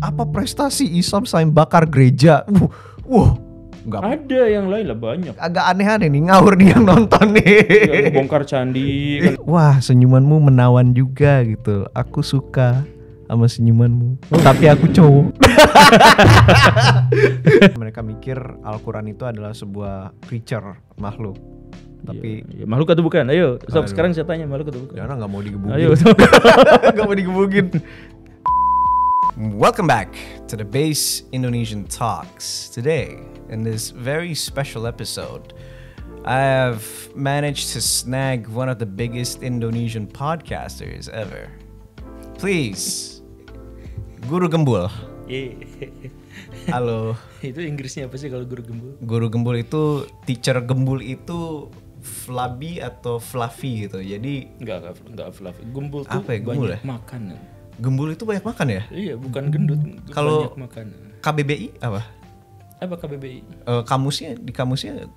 Apa prestasi Islam selain bakar gereja? Nggak. Ada yang lain lah banyak. Agak aneh-aneh nih, ngawur nih yang nonton nih. Yang bongkar candi kan. Wah, senyumanmu menawan juga gitu. Aku suka sama senyumanmu. Tapi aku cowok. Mereka mikir Al-Quran itu adalah sebuah creature, makhluk. Tapi ya, makhluk atau bukan? Ayo, stop. Sekarang saya tanya, makhluk atau bukan? Jangan, nggak mau digebukin. Ayo, Nggak mau digebukin. Welcome back to the Base Indonesian Talks. Today, in this very special episode, I have managed to snag one of the biggest Indonesian podcasters ever. Please, Guru Gembul. Halo. Itu Inggrisnya apa sih kalau guru gembul? Guru Gembul itu, teacher Gembul itu flabby atau fluffy gitu. Jadi enggak fluffy. Gembul tuh apa ya, gembul banyak ya? makan. Gembul itu banyak makan ya? Iya, bukan gendut. Kalau banyak makan. KBBI apa? Apa KBBI? Di kamusnya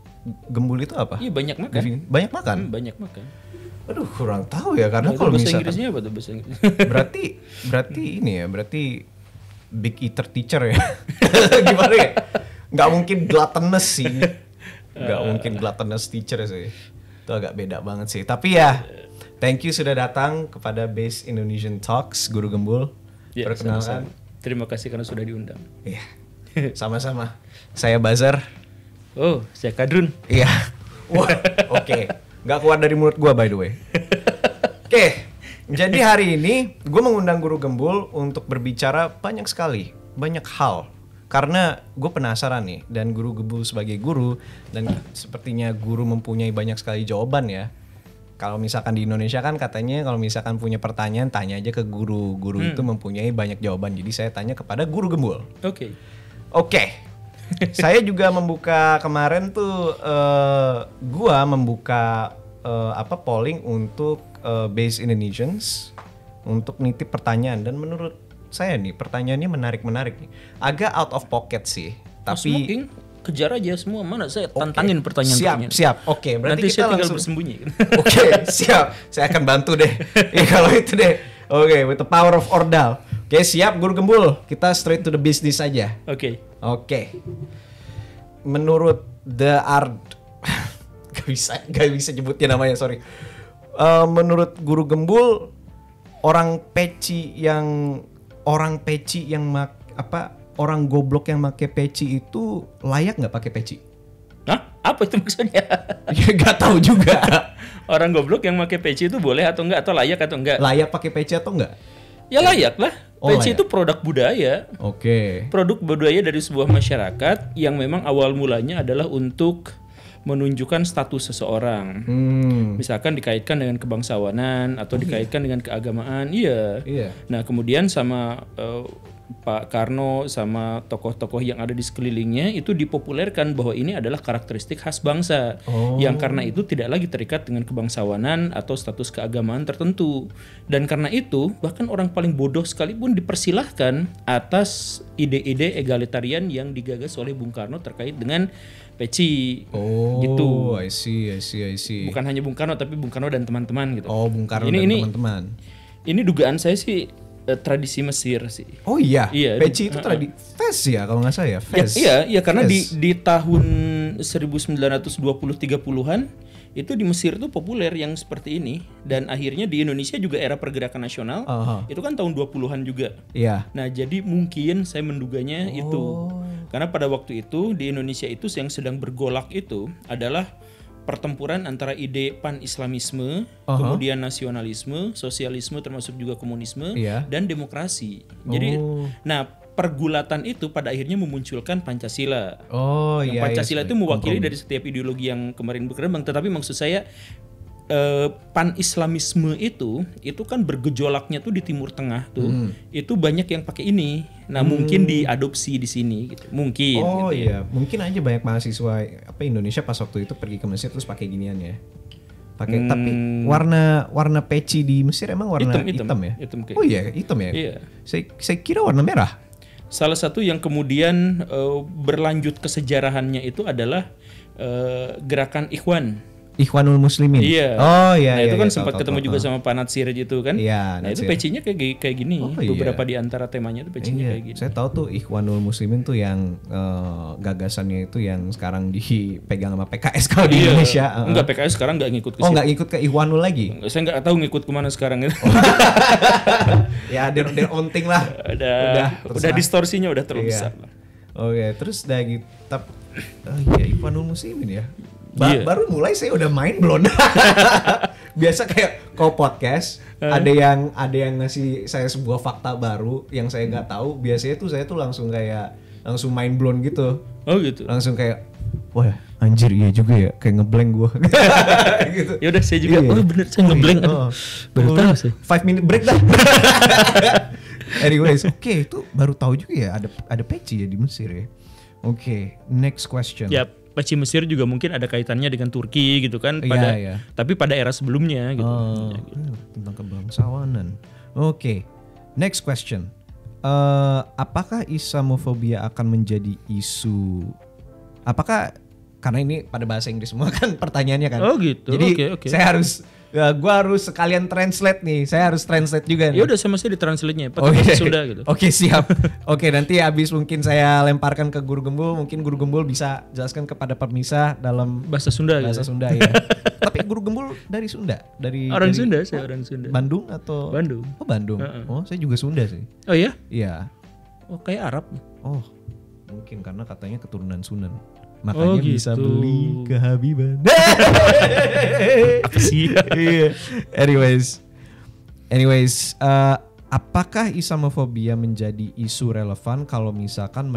Gembul itu apa? Iya, banyak makan. Banyak makan? Banyak makan. Aduh, kurang tahu ya, karena Nah, kalau bahasa misalkan Inggrisnya apa tuh bahasa Inggris? berarti ini ya, berarti big eater teacher ya. Gimana ya? Nggak mungkin gluttonous sih. Nggak mungkin gluttonous teacher sih. Itu agak beda banget sih. Tapi ya, thank you sudah datang kepada Base Indonesian Talks, Guru Gembul. Ya, perkenalan. Terima kasih karena sudah diundang. Iya. Sama-sama. Saya Bazar. Oh, saya Kadrun. Iya. Wah, oke. Nggak keluar dari mulut gue, by the way. Oke. Jadi hari ini gue mengundang Guru Gembul untuk berbicara banyak sekali, banyak hal. Karena gue penasaran nih, dan Guru Gembul sebagai guru, dan sepertinya guru mempunyai banyak sekali jawaban ya. Kalau misalkan di Indonesia kan katanya kalau misalkan punya pertanyaan, tanya aja ke guru. Guru itu mempunyai banyak jawaban, jadi saya tanya kepada Guru Gembul. Oke. Saya juga membuka kemarin tuh, gue membuka polling untuk Base Indonesians untuk nitip pertanyaan, dan menurut saya nih pertanyaannya menarik nih. Agak out of pocket sih, tapi smoking, kejar aja semua. Mana saya tantangin pertanyaan. Siap. Oke, berarti nanti kita saya tinggal langsung bersembunyi. Oke, siap. Saya akan bantu deh. Kalau itu deh. Oke, with the power of Ordal. Oke, siap Guru Gembul. Kita straight to the business aja. Oke. Menurut The Art gak bisa nyebutnya namanya, sorry. Menurut Guru Gembul, orang goblok yang pakai peci itu layak nggak pakai peci? Hah? Apa itu maksudnya? Ya nggak tahu juga. Orang goblok yang pakai peci itu boleh atau enggak, atau layak atau enggak? Layak pakai peci atau enggak? Ya layak lah. Peci layak. itu produk budaya. Oke. Produk budaya dari sebuah masyarakat yang memang awal mulanya adalah untuk menunjukkan status seseorang. Misalkan dikaitkan dengan kebangsawanan atau dikaitkan dengan keagamaan. Iya. Nah, kemudian sama Pak Karno sama tokoh-tokoh yang ada di sekelilingnya itu dipopulerkan bahwa ini adalah karakteristik khas bangsa. Yang karena itu tidak lagi terikat dengan kebangsawanan atau status keagamaan tertentu. Dan karena itu bahkan orang paling bodoh sekalipun dipersilahkan atas ide-ide egalitarian yang digagas oleh Bung Karno terkait dengan peci. Gitu. I see. Bukan hanya Bung Karno tapi Bung Karno dan teman-teman gitu. Bung Karno dan teman-teman. Ini dugaan saya sih tradisi Mesir sih. Oh iya. Peci itu Fez ya kalau nggak salah ya. Fez. Iya karena di tahun 1920-30-an itu di Mesir tuh populer yang seperti ini, dan akhirnya di Indonesia juga era pergerakan nasional itu kan tahun 20-an juga. Iya. Nah, jadi mungkin saya menduganya itu. Karena pada waktu itu di Indonesia itu yang sedang bergolak itu adalah pertempuran antara ide pan-islamisme, kemudian nasionalisme, sosialisme termasuk juga komunisme, dan demokrasi. Jadi, nah pergulatan itu pada akhirnya memunculkan Pancasila. Pancasila itu mewakili dari setiap ideologi yang kemarin berkembang. Tetapi maksud saya pan-islamisme itu kan bergejolaknya tuh di Timur Tengah tuh. Itu banyak yang pakai ini. Nah, mungkin diadopsi di sini gitu. Mungkin gitu ya. Mungkin aja banyak mahasiswa Indonesia pas waktu itu pergi ke Mesir terus pakai ginian ya. Tapi warna peci di Mesir emang warna hitam ya? Hitam ya? Iya. Saya kira warna merah. Salah satu yang kemudian berlanjut kesejarahannya itu adalah gerakan Ikhwan. Ikhwanul Muslimin. Iya. Oh iya. Nah itu iya, kan iya, sempat tahu, ketemu tahu, juga tahu. sama Pak Natsir gitu kan. Iya, Nah itu Natsir. pecinya kayak gini. Oh, iya. Beberapa di antara temanya itu pecinya Iya, kayak gini. saya tahu tuh Ikhwanul Muslimin tuh yang gagasannya itu yang sekarang dipegang sama PKS kalau di Indonesia. Enggak, PKS sekarang nggak ngikut ke Oh situ. nggak ikut ke Ikhwanul lagi? Saya nggak tahu ngikut kemana sekarang itu. Ya, their own thing lah. udah distorsinya udah terlalu Iya. besar. Oke, terus udah gitu. Oh iya, Ikhwanul Muslimin ya. Iya. Baru mulai saya udah main belum. Biasa kayak kalau podcast ada yang ngasih saya sebuah fakta baru yang saya nggak tahu. Biasanya tuh saya tuh langsung main blown gitu. Oh gitu. Langsung kayak wah anjir iya juga ya, kayak ngeblank gua. Gitu. Ya udah saya juga. Iya. Oh bener saya ngeblank. Oh. Baru tahu saya. 5 minute break dah. Anyways, oke, itu baru tahu juga ya ada peci ya di Mesir ya. Oke, next question. Ya peci Mesir juga mungkin ada kaitannya dengan Turki gitu kan Iya. tapi pada era sebelumnya gitu. Oh, tentang kebangsawanan. Oke, next question. Apakah Islamofobia akan menjadi isu? Apakah karena ini pada bahasa Inggris semua kan pertanyaannya kan? Oh gitu. Jadi Oke. saya gua harus sekalian translate nih. Saya harus translate juga nih. Ya udah sama saya ditranslate-nya pakai Oke. bahasa Sunda gitu. Oke, siap. Oke, nanti habis mungkin saya lemparkan ke Guru Gembul, mungkin Guru Gembul bisa jelaskan kepada pemirsa dalam Bahasa Sunda bahasa gitu. Sunda ya. Tapi Guru Gembul dari Sunda, Orang dari Sunda, saya orang Sunda. Bandung atau Bandung. Oh, Bandung. Oh, saya juga Sunda sih. Oh iya? Iya. Oh kayak Arab. Oh, mungkin karena katanya keturunan Sunan. Makanya Oh, gitu. bisa beli kehabiban. Apa sih? Iya. Anyways, apakah Islamofobia menjadi isu relevan kalau misalkan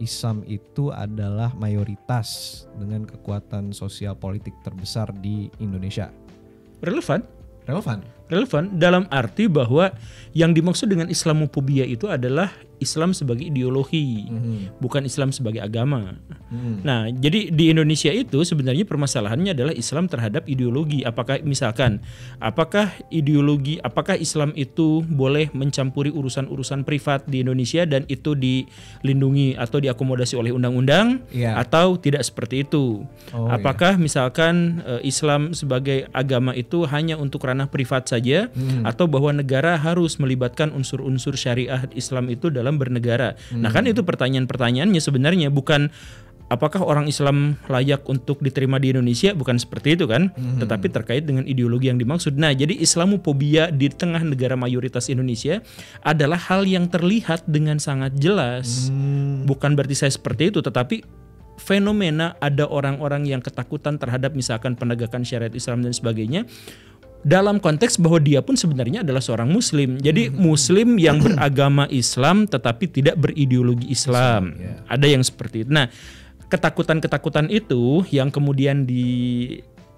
Islam itu adalah mayoritas dengan kekuatan sosial politik terbesar di Indonesia? Relevan dalam arti bahwa yang dimaksud dengan Islamofobia itu adalah Islam sebagai ideologi, bukan Islam sebagai agama. Nah, jadi di Indonesia itu sebenarnya permasalahannya adalah Islam terhadap ideologi. Apakah Islam itu boleh mencampuri urusan-urusan privat di Indonesia dan itu dilindungi atau diakomodasi oleh undang-undang, atau tidak seperti itu? Apakah misalkan Islam sebagai agama itu hanya untuk ranah privat saja, atau bahwa negara harus melibatkan unsur-unsur syariah Islam itu dalam bernegara? Nah kan itu pertanyaan-pertanyaannya sebenarnya, bukan apakah orang Islam layak untuk diterima di Indonesia, bukan seperti itu kan, tetapi terkait dengan ideologi yang dimaksud. Nah jadi Islamofobia di tengah negara mayoritas Indonesia adalah hal yang terlihat dengan sangat jelas. Bukan berarti saya seperti itu, tetapi fenomena ada orang-orang yang ketakutan terhadap misalkan penegakan syariat Islam dan sebagainya, dalam konteks bahwa dia pun sebenarnya adalah seorang muslim. Jadi muslim yang beragama Islam tetapi tidak berideologi Islam. Ada yang seperti itu. Nah, ketakutan-ketakutan itu yang kemudian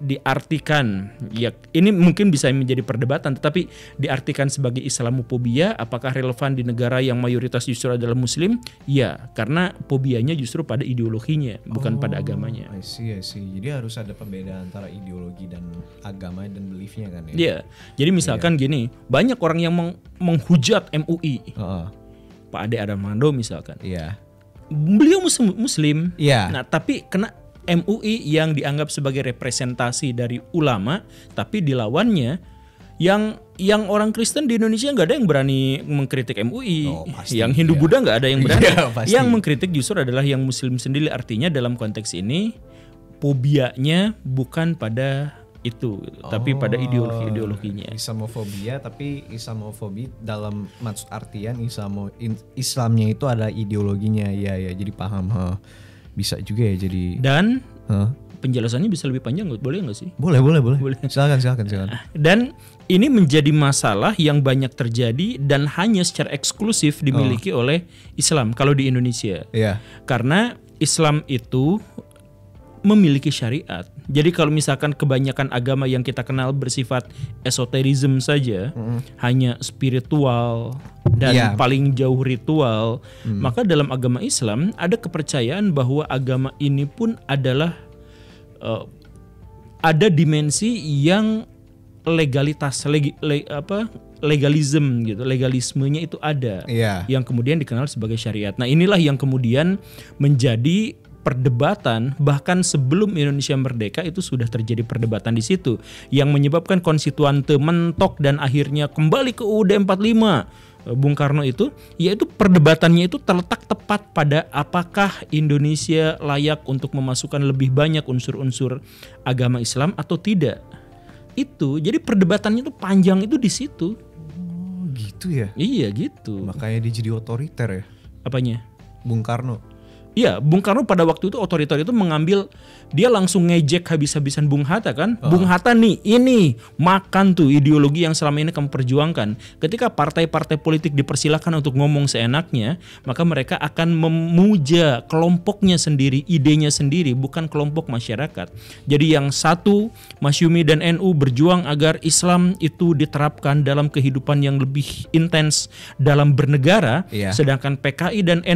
diartikan, ya ini mungkin bisa menjadi perdebatan, tetapi diartikan sebagai Islamofobia, apakah relevan di negara yang mayoritas justru adalah muslim? Ya, karena fobianya justru pada ideologinya, bukan pada agamanya. I see. Jadi harus ada pembedaan antara ideologi dan agama dan beliefnya kan ya? Iya, jadi misalkan gini, banyak orang yang menghujat MUI, Pak Ade Armando misalkan. Iya. Beliau muslim. Iya. Nah, tapi kena MUI yang dianggap sebagai representasi dari ulama, tapi dilawannya yang orang Kristen di Indonesia nggak ada yang berani mengkritik MUI. Pasti, yang Hindu Buddha nggak ada yang berani. Yang mengkritik justru adalah yang Muslim sendiri. Artinya dalam konteks ini fobianya bukan pada itu, tapi pada ideologinya. Islamofobia, tapi Islamofobia dalam maksud artian Islamnya itu ada ideologinya. Ya, jadi paham. Bisa juga ya jadi. Dan penjelasannya bisa lebih panjang, boleh nggak sih? Boleh. Silakan. Dan ini menjadi masalah yang banyak terjadi dan hanya secara eksklusif dimiliki oleh Islam kalau di Indonesia. Iya. Karena Islam itu memiliki syariat. Jadi kalau misalkan kebanyakan agama yang kita kenal bersifat esoterisme saja, hanya spiritual dan paling jauh ritual, maka dalam agama Islam ada kepercayaan bahwa agama ini pun adalah ada dimensi yang legalismenya itu ada, yang kemudian dikenal sebagai syariat. Nah inilah yang kemudian menjadi perdebatan bahkan sebelum Indonesia merdeka itu sudah terjadi perdebatan di situ yang menyebabkan konstituante mentok dan akhirnya kembali ke UUD 45 Bung Karno itu, yaitu perdebatannya itu terletak tepat pada apakah Indonesia layak untuk memasukkan lebih banyak unsur-unsur agama Islam atau tidak. Itu jadi perdebatannya itu panjang itu di situ. Oh, gitu ya. Iya gitu. Makanya dia jadi otoriter ya. Apanya? Bung Karno. Iya, Bung Karno pada waktu itu otoriter itu mengambil, dia langsung ngejek habis-habisan Bung Hatta kan. Bung Hatta nih, ini makan tuh ideologi yang selama ini kamu perjuangkan. Ketika partai-partai politik dipersilakan untuk ngomong seenaknya, maka mereka akan memuja kelompoknya sendiri, idenya sendiri, bukan kelompok masyarakat. Jadi yang satu, Masyumi dan NU berjuang agar Islam itu diterapkan dalam kehidupan yang lebih intens dalam bernegara, sedangkan PKI dan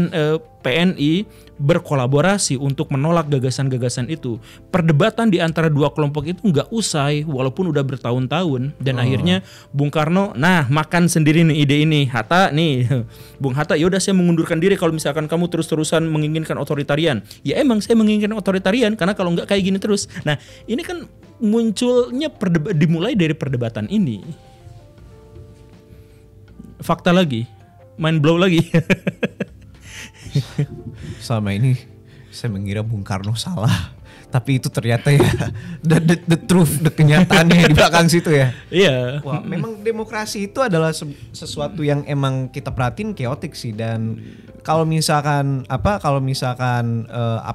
PNI berkolaborasi untuk menolak gagasan-gagasan itu. Perdebatan di antara dua kelompok itu nggak usai walaupun udah bertahun-tahun dan akhirnya Bung Karno, nah makan sendiri nih ide ini. Hatta nih, Bung Hatta, ya udah saya mengundurkan diri kalau misalkan kamu terus-terusan menginginkan otoritarian. Ya emang saya menginginkan otoritarian karena kalau nggak kayak gini terus. Nah ini kan munculnya dimulai dari perdebatan ini. Fakta lagi, mind blow lagi. Selama ini saya mengira Bung Karno salah, tapi itu ternyata ya the truth, the kenyataannya di belakang situ ya. Iya. Wah, memang demokrasi itu adalah sesuatu yang emang kita perhatiin chaotic sih. Dan kalau misalkan apa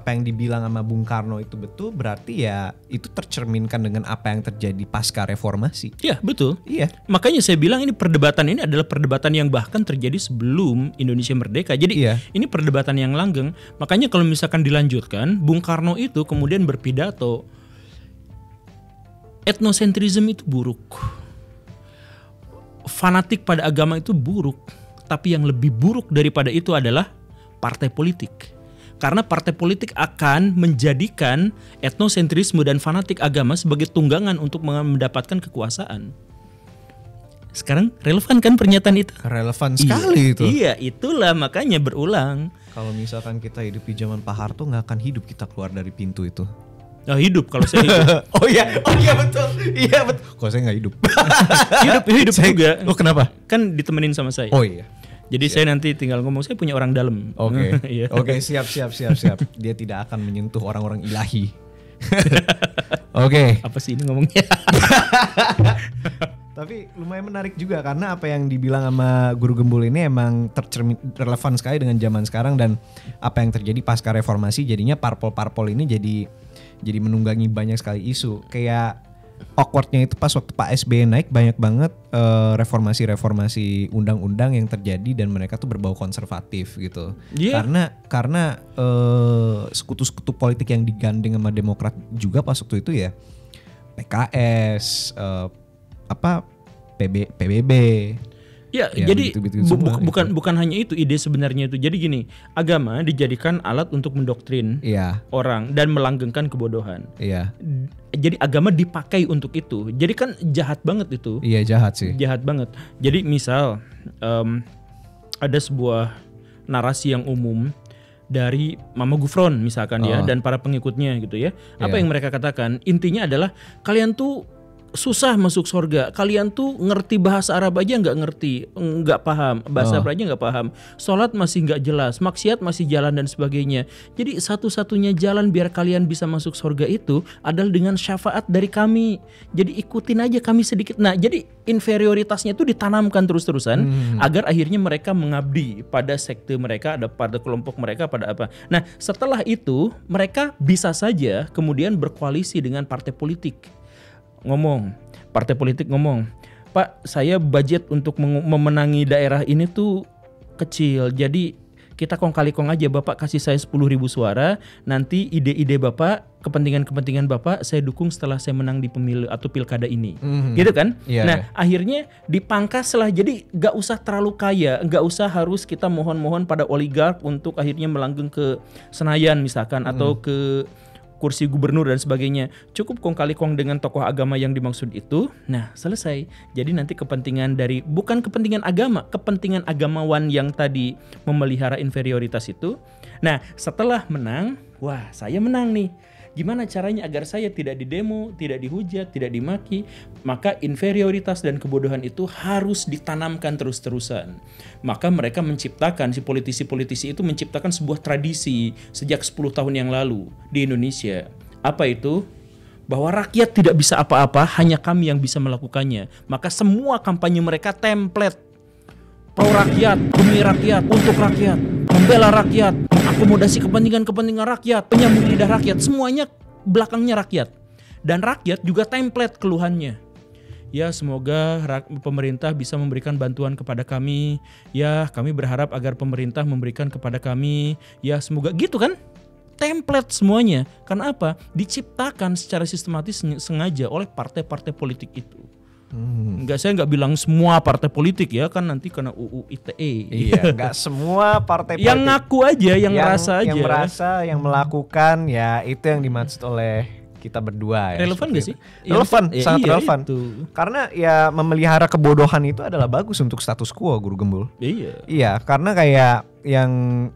yang dibilang sama Bung Karno itu betul, berarti ya itu tercerminkan dengan apa yang terjadi pasca reformasi. Iya, betul. Iya. Makanya saya bilang ini perdebatan ini adalah perdebatan yang bahkan terjadi sebelum Indonesia merdeka. Jadi ini perdebatan yang langgeng. Makanya kalau misalkan dilanjutkan, Bung Karno itu kemudian berpidato, etnosentrisme itu buruk, fanatik pada agama itu buruk, tapi yang lebih buruk daripada itu adalah partai politik. Karena partai politik akan menjadikan etnosentrisme dan fanatik agama sebagai tunggangan untuk mendapatkan kekuasaan. Sekarang relevan kan pernyataan itu? Relevan sekali itu. Iya, itulah makanya berulang. Kalau misalkan kita hidup di zaman Pak Harto, nggak akan hidup kita keluar dari pintu itu. Oh, hidup kalau saya hidup. Oh iya betul. Iya betul. Kalau saya nggak hidup. hidup juga. Oh kenapa? Kan ditemenin sama saya. Oh iya. Jadi saya nanti tinggal ngomong, saya punya orang dalam. Oke. Iya. Oke, siap. Dia tidak akan menyentuh orang-orang ilahi. Oke. Apa sih ini ngomongnya? Tapi lumayan menarik juga karena apa yang dibilang sama Guru Gembul ini emang relevan sekali dengan zaman sekarang dan apa yang terjadi pasca reformasi. Jadinya parpol-parpol ini jadi menunggangi banyak sekali isu. Kayak awkwardnya itu pas waktu Pak SBY naik banyak banget reformasi undang-undang yang terjadi dan mereka tuh berbau konservatif gitu. Karena sekutu-sekutu politik yang digandeng sama Demokrat juga pas waktu itu ya PKS, PBB. Ya, jadi bukan hanya itu ide sebenarnya itu. Jadi gini, agama dijadikan alat untuk mendoktrin orang dan melanggengkan kebodohan. Iya. Jadi agama dipakai untuk itu. Jadi kan jahat banget itu. Iya, jahat sih. Jahat banget. Jadi misal ada sebuah narasi yang umum dari Mama Gufron misalkan dan para pengikutnya gitu ya. Apa yang mereka katakan? Intinya adalah kalian tuh susah masuk surga. Kalian tuh ngerti bahasa Arab aja nggak paham. Bahasa Arab aja nggak paham. Sholat masih nggak jelas. Maksiat masih jalan dan sebagainya. Jadi satu-satunya jalan biar kalian bisa masuk surga itu adalah dengan syafaat dari kami. Jadi ikutin aja kami sedikit. Nah, jadi inferioritasnya itu ditanamkan terus-terusan agar akhirnya mereka mengabdi pada sekte mereka, pada kelompok mereka, pada apa. Nah, setelah itu mereka bisa saja kemudian berkoalisi dengan partai politik. Partai politik ngomong, Pak, saya budget untuk memenangi daerah ini tuh kecil, jadi kita kong kali kong aja, Bapak kasih saya 10.000 suara, nanti ide-ide Bapak, kepentingan-kepentingan Bapak saya dukung setelah saya menang di pemilu atau pilkada ini, gitu kan? Akhirnya dipangkas lah, jadi gak usah terlalu kaya, gak usah harus kita mohon-mohon pada oligark untuk akhirnya melanggeng ke Senayan misalkan atau ke kursi gubernur dan sebagainya. Cukup kong kali kong dengan tokoh agama yang dimaksud itu. Nah, selesai. Jadi nanti kepentingan dari, bukan kepentingan agama, kepentingan agamawan yang tadi memelihara inferioritas itu. Nah, setelah menang, wah saya menang nih. Gimana caranya agar saya tidak didemo, tidak dihujat, tidak dimaki? Maka inferioritas dan kebodohan itu harus ditanamkan terus-terusan. Maka mereka menciptakan, si politisi-politisi itu menciptakan sebuah tradisi sejak 10 tahun yang lalu di Indonesia. Apa itu? Bahwa rakyat tidak bisa apa-apa, hanya kami yang bisa melakukannya. Maka semua kampanye mereka template. Pro rakyat, demi rakyat, untuk rakyat, membela rakyat, mengakomodasi kepentingan-kepentingan rakyat, penyambung lidah rakyat, semuanya belakangnya rakyat. Dan rakyat juga template keluhannya. Ya, semoga pemerintah bisa memberikan bantuan kepada kami. Ya, kami berharap agar pemerintah memberikan kepada kami. Ya, semoga gitu kan? Template semuanya. Karena apa? Diciptakan secara sistematis sengaja oleh partai-partai politik itu. Saya nggak bilang semua partai politik ya, kan nanti kena UU ITE. Iya, nggak semua partai politik. Yang ngaku aja, yang merasa aja. Yang merasa, yang melakukan, ya itu yang dimaksud oleh kita berdua. Ya, relevan gak sih? Relevan, sangat relevan. Itu. Karena ya memelihara kebodohan itu adalah bagus untuk status quo, Guru Gembul. Iya, karena kayak yang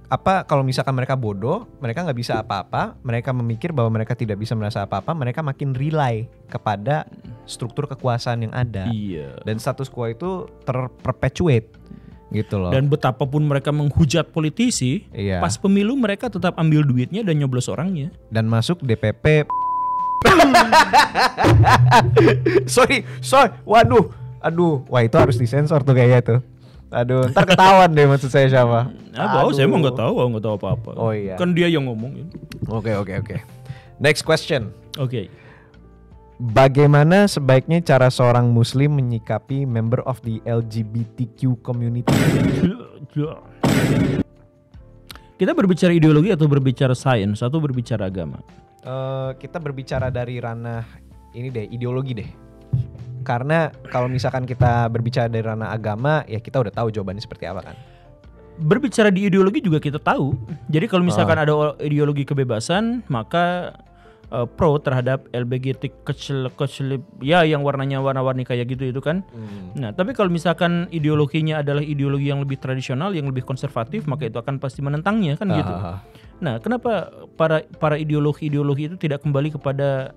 apa, kalau misalkan mereka bodoh, mereka nggak bisa apa-apa, mereka memikir bahwa mereka tidak bisa merasa apa-apa, mereka makin rely kepada struktur kekuasaan yang ada. Iya. Dan status quo itu terperpetuate gitu loh. Dan betapapun mereka menghujat politisi, iya, pas pemilu mereka tetap ambil duitnya dan nyoblos orangnya. Dan masuk DPP. sorry, waduh, wah itu harus disensor tuh kayaknya tuh. Aduh, ntar ketahuan deh maksud saya siapa. Saya emang nggak tahu apa-apa. Oh iya. Kan dia yang ngomongin. Oke. Next question. Oke. Bagaimana sebaiknya cara seorang Muslim menyikapi member of the LGBTQ community? Kita berbicara ideologi atau berbicara sains atau berbicara agama? Kita berbicara dari ranah ini deh, ideologi deh. Karena kalau misalkan kita berbicara dari ranah agama, ya kita udah tahu jawabannya seperti apa kan. Berbicara di ideologi juga kita tahu. Jadi kalau misalkan ada ideologi kebebasan, maka pro terhadap LGBT kecil ya yang warnanya warna-warni kayak gitu itu kan. Nah, tapi kalau misalkan ideologinya adalah ideologi yang lebih tradisional, yang lebih konservatif, maka itu akan pasti menentangnya kan gitu. Nah, kenapa para ideologi itu tidak kembali kepada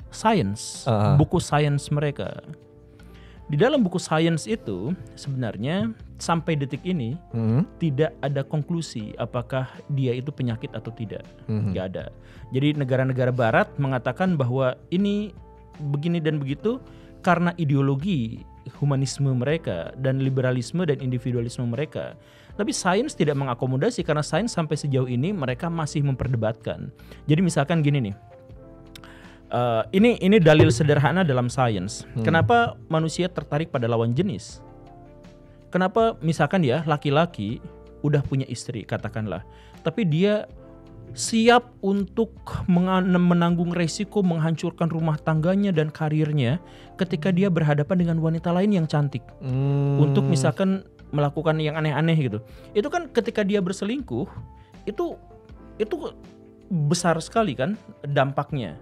sains, buku sains mereka? Di dalam buku sains itu sebenarnya sampai detik ini tidak ada konklusi apakah dia itu penyakit atau tidak. Nggak ada. Jadi negara-negara barat mengatakan bahwa ini begini dan begitu karena ideologi humanisme mereka dan liberalisme dan individualisme mereka. Tapi sains tidak mengakomodasi karena sains sampai sejauh ini mereka masih memperdebatkan. Jadi misalkan gini nih. Ini dalil sederhana dalam sains. Kenapa manusia tertarik pada lawan jenis? Kenapa misalkan ya laki-laki udah punya istri katakanlah, tapi dia siap untuk menanggung resiko menghancurkan rumah tangganya dan karirnya ketika dia berhadapan dengan wanita lain yang cantik. Untuk misalkan melakukan yang aneh-aneh gitu. Itu kan ketika dia berselingkuh, itu besar sekali kan dampaknya.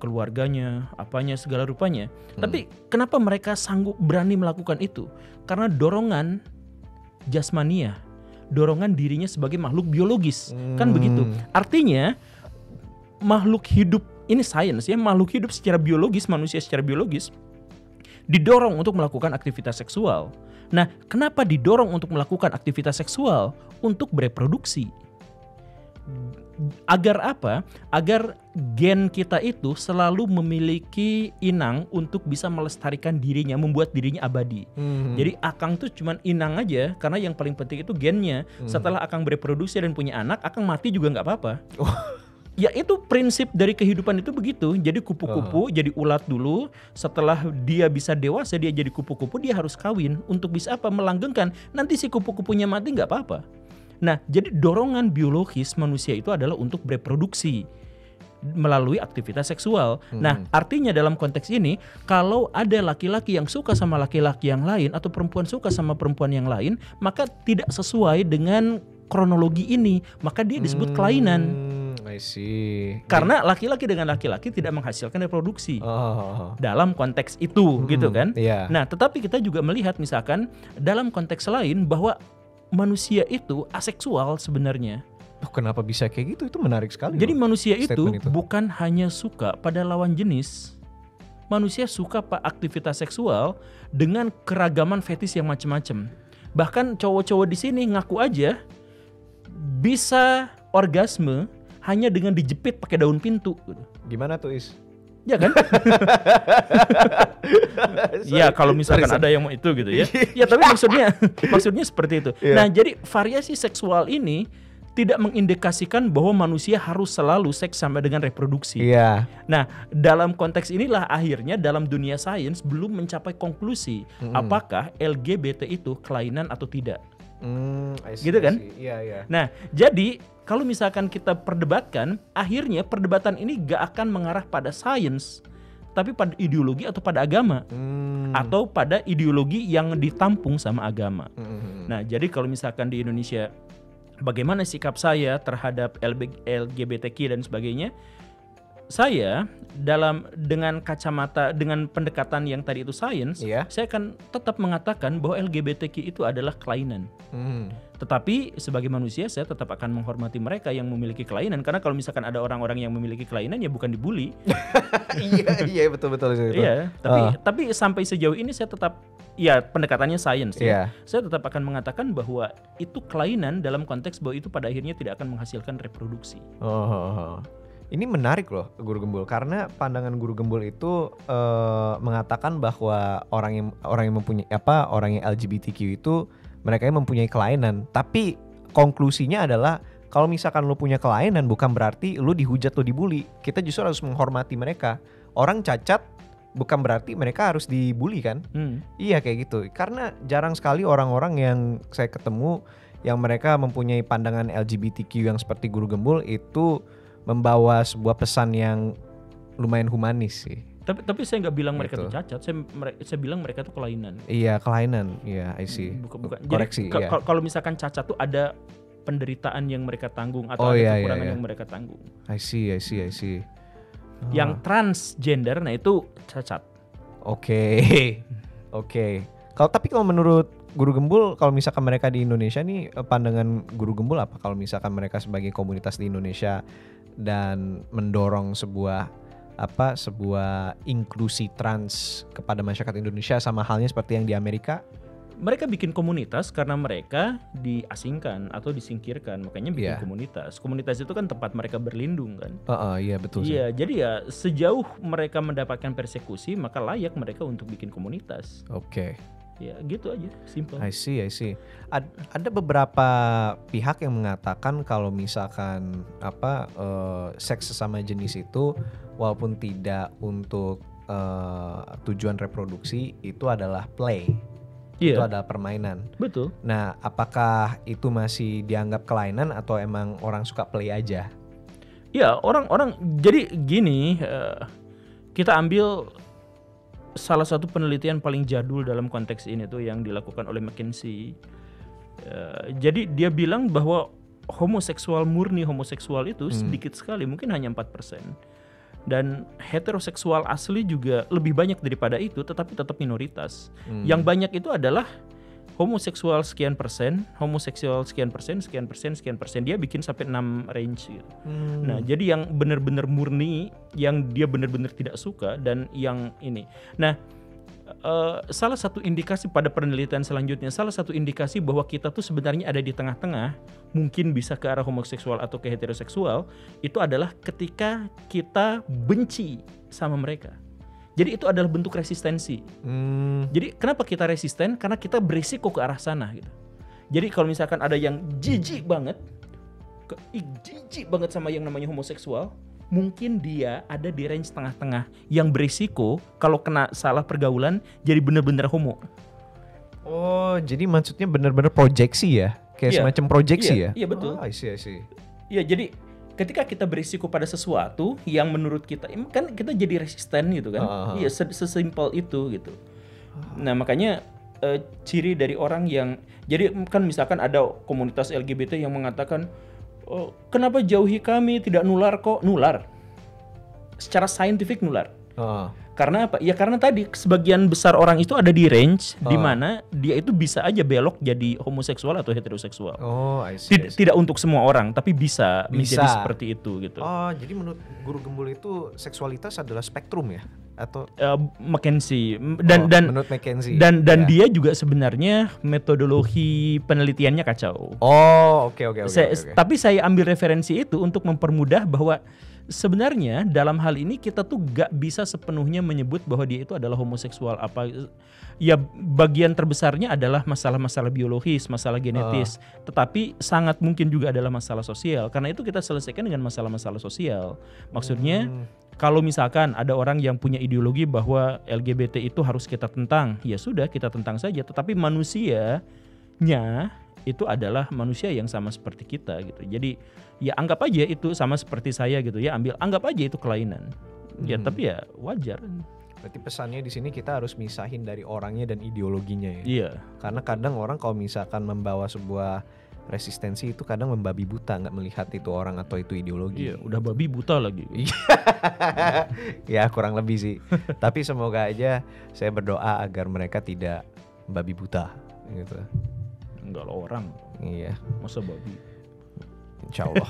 Keluarganya, apanya, segala rupanya. Tapi kenapa mereka sanggup berani melakukan itu? Karena dorongan jasmania, dorongan dirinya sebagai makhluk biologis. Kan begitu. Artinya makhluk hidup, ini sains ya, makhluk hidup secara biologis, manusia secara biologis didorong untuk melakukan aktivitas seksual. Nah, kenapa didorong untuk melakukan aktivitas seksual? Untuk bereproduksi. Agar apa? Agar gen kita itu selalu memiliki inang untuk bisa melestarikan dirinya, membuat dirinya abadi. Jadi akang tuh cuman inang aja, karena yang paling penting itu gennya. Setelah akang bereproduksi dan punya anak, akang mati juga nggak apa-apa. Ya itu prinsip dari kehidupan itu begitu. Jadi kupu-kupu jadi ulat dulu. Setelah dia bisa dewasa, dia jadi kupu-kupu, dia harus kawin. Untuk bisa apa? Melanggengkan. Nanti si kupu-kupunya mati nggak apa-apa. Nah, jadi dorongan biologis manusia itu adalah untuk bereproduksi melalui aktivitas seksual. Nah, artinya dalam konteks ini, kalau ada laki-laki yang suka sama laki-laki yang lain atau perempuan suka sama perempuan yang lain, maka tidak sesuai dengan kronologi ini, maka dia disebut kelainan. I see. Karena laki-laki dengan laki-laki tidak menghasilkan reproduksi. Oh. Dalam konteks itu gitu kan. Iya. Nah, tetapi kita juga melihat misalkan dalam konteks lain bahwa manusia itu aseksual sebenarnya. Oh, kenapa bisa kayak gitu? Itu menarik sekali. Jadi loh, manusia itu statement itu. bukan hanya suka pada lawan jenis. Manusia suka aktivitas seksual dengan keragaman fetis yang macam-macam. Bahkan cowok-cowok di sini ngaku aja bisa orgasme hanya dengan dijepit pakai daun pintu. Gimana tuh, Is? Ya kan? Ya kalau misalkan ada yang mau itu gitu ya. Ya tapi maksudnya seperti itu. Yeah. Nah jadi variasi seksual ini tidak mengindikasikan bahwa manusia harus selalu seks sampai dengan reproduksi. Iya. Nah dalam konteks inilah akhirnya dalam dunia sains belum mencapai konklusi apakah LGBT itu kelainan atau tidak. Gitu kan? Iya. Nah, jadi kalau misalkan kita perdebatkan, akhirnya perdebatan ini gak akan mengarah pada sains, tapi pada ideologi atau pada agama, atau pada ideologi yang ditampung sama agama. Nah, jadi kalau misalkan di Indonesia, bagaimana sikap saya terhadap LGBTQ dan sebagainya? Saya dengan kacamata, dengan pendekatan yang tadi itu sains, saya akan tetap mengatakan bahwa LGBTQ itu adalah kelainan. Tetapi sebagai manusia saya tetap akan menghormati mereka yang memiliki kelainan, karena kalau misalkan ada orang-orang yang memiliki kelainan ya bukan dibully. Iya betul. Iya, tapi sampai sejauh ini saya tetap pendekatannya sains ya. Saya tetap akan mengatakan bahwa itu kelainan dalam konteks bahwa itu pada akhirnya tidak akan menghasilkan reproduksi. Ini menarik loh Guru Gembul, karena pandangan Guru Gembul itu mengatakan bahwa orang yang mempunyai orang yang LGBTQ itu mereka yang mempunyai kelainan. Tapi konklusinya adalah kalau misalkan lu punya kelainan bukan berarti lu dihujat, lu dibully. Kita justru harus menghormati mereka. Orang cacat bukan berarti mereka harus dibully kan? Iya kayak gitu. Karena jarang sekali orang-orang yang saya ketemu yang mereka mempunyai pandangan LGBTQ yang seperti Guru Gembul itu membawa sebuah pesan yang lumayan humanis sih. Tapi saya nggak bilang mereka itu cacat, saya bilang mereka itu kelainan. Iya kelainan, iya I see. Bukan. Koreksi. Jadi kalau misalkan cacat tuh ada penderitaan yang mereka tanggung atau ada kekurangan yang mereka tanggung. I see. Yang transgender, nah itu cacat. Oke. Kalau menurut Guru Gembul, kalau misalkan mereka di Indonesia nih, pandangan Guru Gembul apa? Kalau misalkan mereka sebagai komunitas di Indonesia dan mendorong sebuah inklusi trans kepada masyarakat Indonesia sama halnya seperti yang di Amerika. Mereka bikin komunitas karena mereka diasingkan atau disingkirkan, makanya bikin komunitas. Komunitas itu kan tempat mereka berlindung kan. Iya betul sih. Iya, jadi ya sejauh mereka mendapatkan persekusi maka layak mereka untuk bikin komunitas. Oke. Ya gitu aja, simple. I see. Ada beberapa pihak yang mengatakan kalau misalkan seks sesama jenis itu walaupun tidak untuk tujuan reproduksi itu adalah play. Itu adalah permainan. Betul. Nah, apakah itu masih dianggap kelainan atau emang orang suka play aja? Ya, orang jadi gini, kita ambil salah satu penelitian paling jadul dalam konteks ini tuh yang dilakukan oleh McKinsey. Jadi dia bilang bahwa murni homoseksual itu sedikit sekali, mungkin hanya 4%. Dan heteroseksual asli juga lebih banyak daripada itu, tetapi tetap minoritas. Yang banyak itu adalah homoseksual sekian persen, homoseksual sekian persen. Dia bikin sampai 6 range gitu. Nah, jadi yang benar-benar murni, yang dia benar-benar tidak suka, dan yang ini. Nah, salah satu indikasi pada penelitian selanjutnya, salah satu indikasi bahwa kita tuh sebenarnya ada di tengah-tengah, mungkin bisa ke arah homoseksual atau ke heteroseksual, itu adalah ketika kita benci sama mereka. Jadi itu adalah bentuk resistensi. Jadi kenapa kita resisten? Karena kita berisiko ke arah sana gitu. Jadi kalau misalkan ada yang jijik banget sama yang namanya homoseksual, mungkin dia ada di range tengah-tengah yang berisiko kalau kena salah pergaulan jadi benar-benar homo. Oh, jadi maksudnya benar-benar proyeksi ya? Kayak semacam proyeksi ya? Iya betul. I see. Iya, jadi ketika kita berisiko pada sesuatu yang menurut kita kan kita jadi resisten gitu kan. Iya, sesimpel itu gitu. Nah, makanya ciri dari orang yang jadi kan misalkan ada komunitas LGBT yang mengatakan kenapa jauhi kami, tidak nular kok? Nular. Secara saintifik nular. Karena apa? Ya karena tadi sebagian besar orang itu ada di range di mana dia itu bisa aja belok jadi homoseksual atau heteroseksual. I see. Tidak untuk semua orang, tapi bisa menjadi seperti itu gitu. Jadi menurut Guru Gembul itu seksualitas adalah spektrum ya? Atau McKenzie menurut McKenzie. Dan dia juga sebenarnya metodologi penelitiannya kacau. Oke. Tapi saya ambil referensi itu untuk mempermudah bahwa sebenarnya dalam hal ini kita tuh gak bisa sepenuhnya menyebut bahwa dia itu adalah homoseksual apa. Ya bagian terbesarnya adalah masalah-masalah biologis, masalah genetis. Tetapi sangat mungkin juga adalah masalah sosial. Karena itu kita selesaikan dengan masalah-masalah sosial. Maksudnya kalau misalkan ada orang yang punya ideologi bahwa LGBT itu harus kita tentang, ya sudah kita tentang saja. Tetapi manusianya itu adalah manusia yang sama seperti kita gitu. Jadi ya anggap aja itu sama seperti saya gitu ya, anggap aja itu kelainan. Ya tapi ya wajar. Berarti pesannya di sini kita harus misahin dari orangnya dan ideologinya ya. Iya. Karena kadang orang kalau misalkan membawa sebuah resistensi itu kadang membabi buta, nggak melihat itu orang atau itu ideologi. Iya, udah babi buta lagi. Ya kurang lebih sih. Tapi semoga aja saya berdoa agar mereka tidak babi buta gitu. Enggak lah orang. Iya. Masa babi? Insyaallah.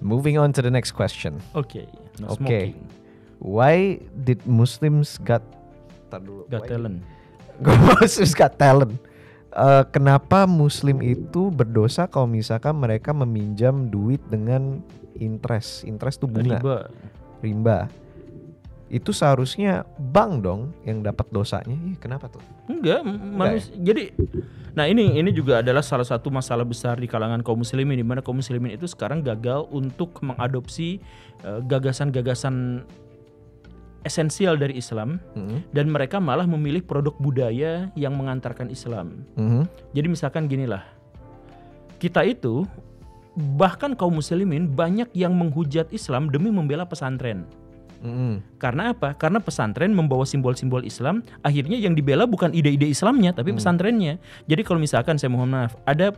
Moving on to the next question. Okay. Smoking. Why did Muslims got talent? Muslims got talent. Kenapa Muslim itu berdosa kalau misalkan mereka meminjam duit dengan interest tuh bunga, rimba. Itu seharusnya bank dong yang dapat dosanya. Kenapa tuh? Enggak, Jadi, nah ini juga adalah salah satu masalah besar di kalangan kaum muslimin, di mana kaum muslimin itu sekarang gagal untuk mengadopsi gagasan-gagasan esensial dari Islam, dan mereka malah memilih produk budaya yang mengantarkan Islam. Jadi misalkan ginilah, kita itu bahkan kaum muslimin banyak yang menghujat Islam demi membela pesantren. Karena apa? Karena pesantren membawa simbol-simbol Islam, akhirnya yang dibela bukan ide-ide Islamnya tapi pesantrennya. Jadi kalau misalkan saya mohon maaf, ada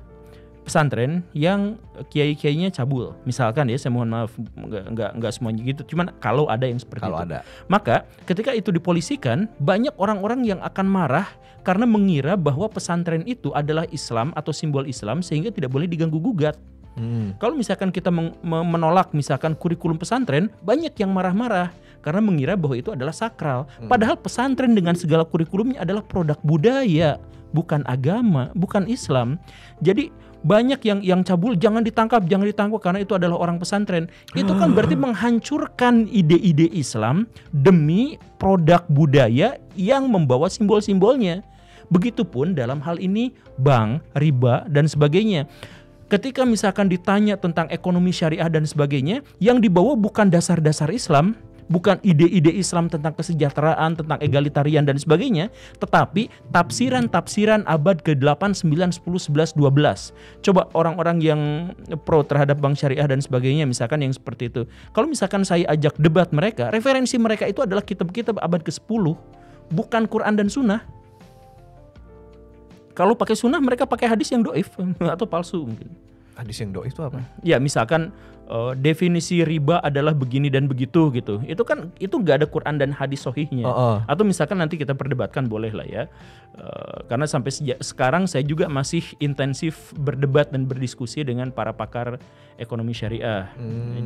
pesantren yang kiai-kiainya cabul, misalkan ya, saya mohon maaf, nggak semuanya gitu, cuman kalau ada yang seperti itu, maka ketika itu dipolisikan, banyak orang-orang yang akan marah karena mengira bahwa pesantren itu adalah Islam atau simbol Islam sehingga tidak boleh diganggu gugat. Kalau misalkan kita menolak misalkan kurikulum pesantren, banyak yang marah-marah karena mengira bahwa itu adalah sakral. Padahal pesantren dengan segala kurikulumnya adalah produk budaya, bukan agama, bukan Islam. Jadi banyak yang cabul, jangan ditangkap karena itu adalah orang pesantren. Itu kan berarti menghancurkan ide-ide Islam demi produk budaya yang membawa simbol-simbolnya. Begitupun dalam hal ini bank, riba dan sebagainya. Ketika misalkan ditanya tentang ekonomi syariah dan sebagainya, yang dibawa bukan dasar-dasar Islam, bukan ide-ide Islam tentang kesejahteraan, tentang egalitarian dan sebagainya, tetapi tafsiran-tafsiran abad ke-8, 9, 10, 11, 12. Coba orang-orang yang pro terhadap bank syariah dan sebagainya, misalkan yang seperti itu. Kalau misalkan saya ajak debat mereka, referensi mereka itu adalah kitab-kitab abad ke-10, bukan Quran dan Sunnah. Kalau pakai sunnah mereka pakai hadis yang doif atau palsu mungkin. Hadis yang doif itu apa? Ya misalkan definisi riba adalah begini dan begitu gitu. Itu kan itu nggak ada Quran dan hadis sahihnya. Atau misalkan nanti kita perdebatkan boleh lah ya. Karena sampai sekarang saya juga masih intensif berdebat dan berdiskusi dengan para pakar ekonomi syariah.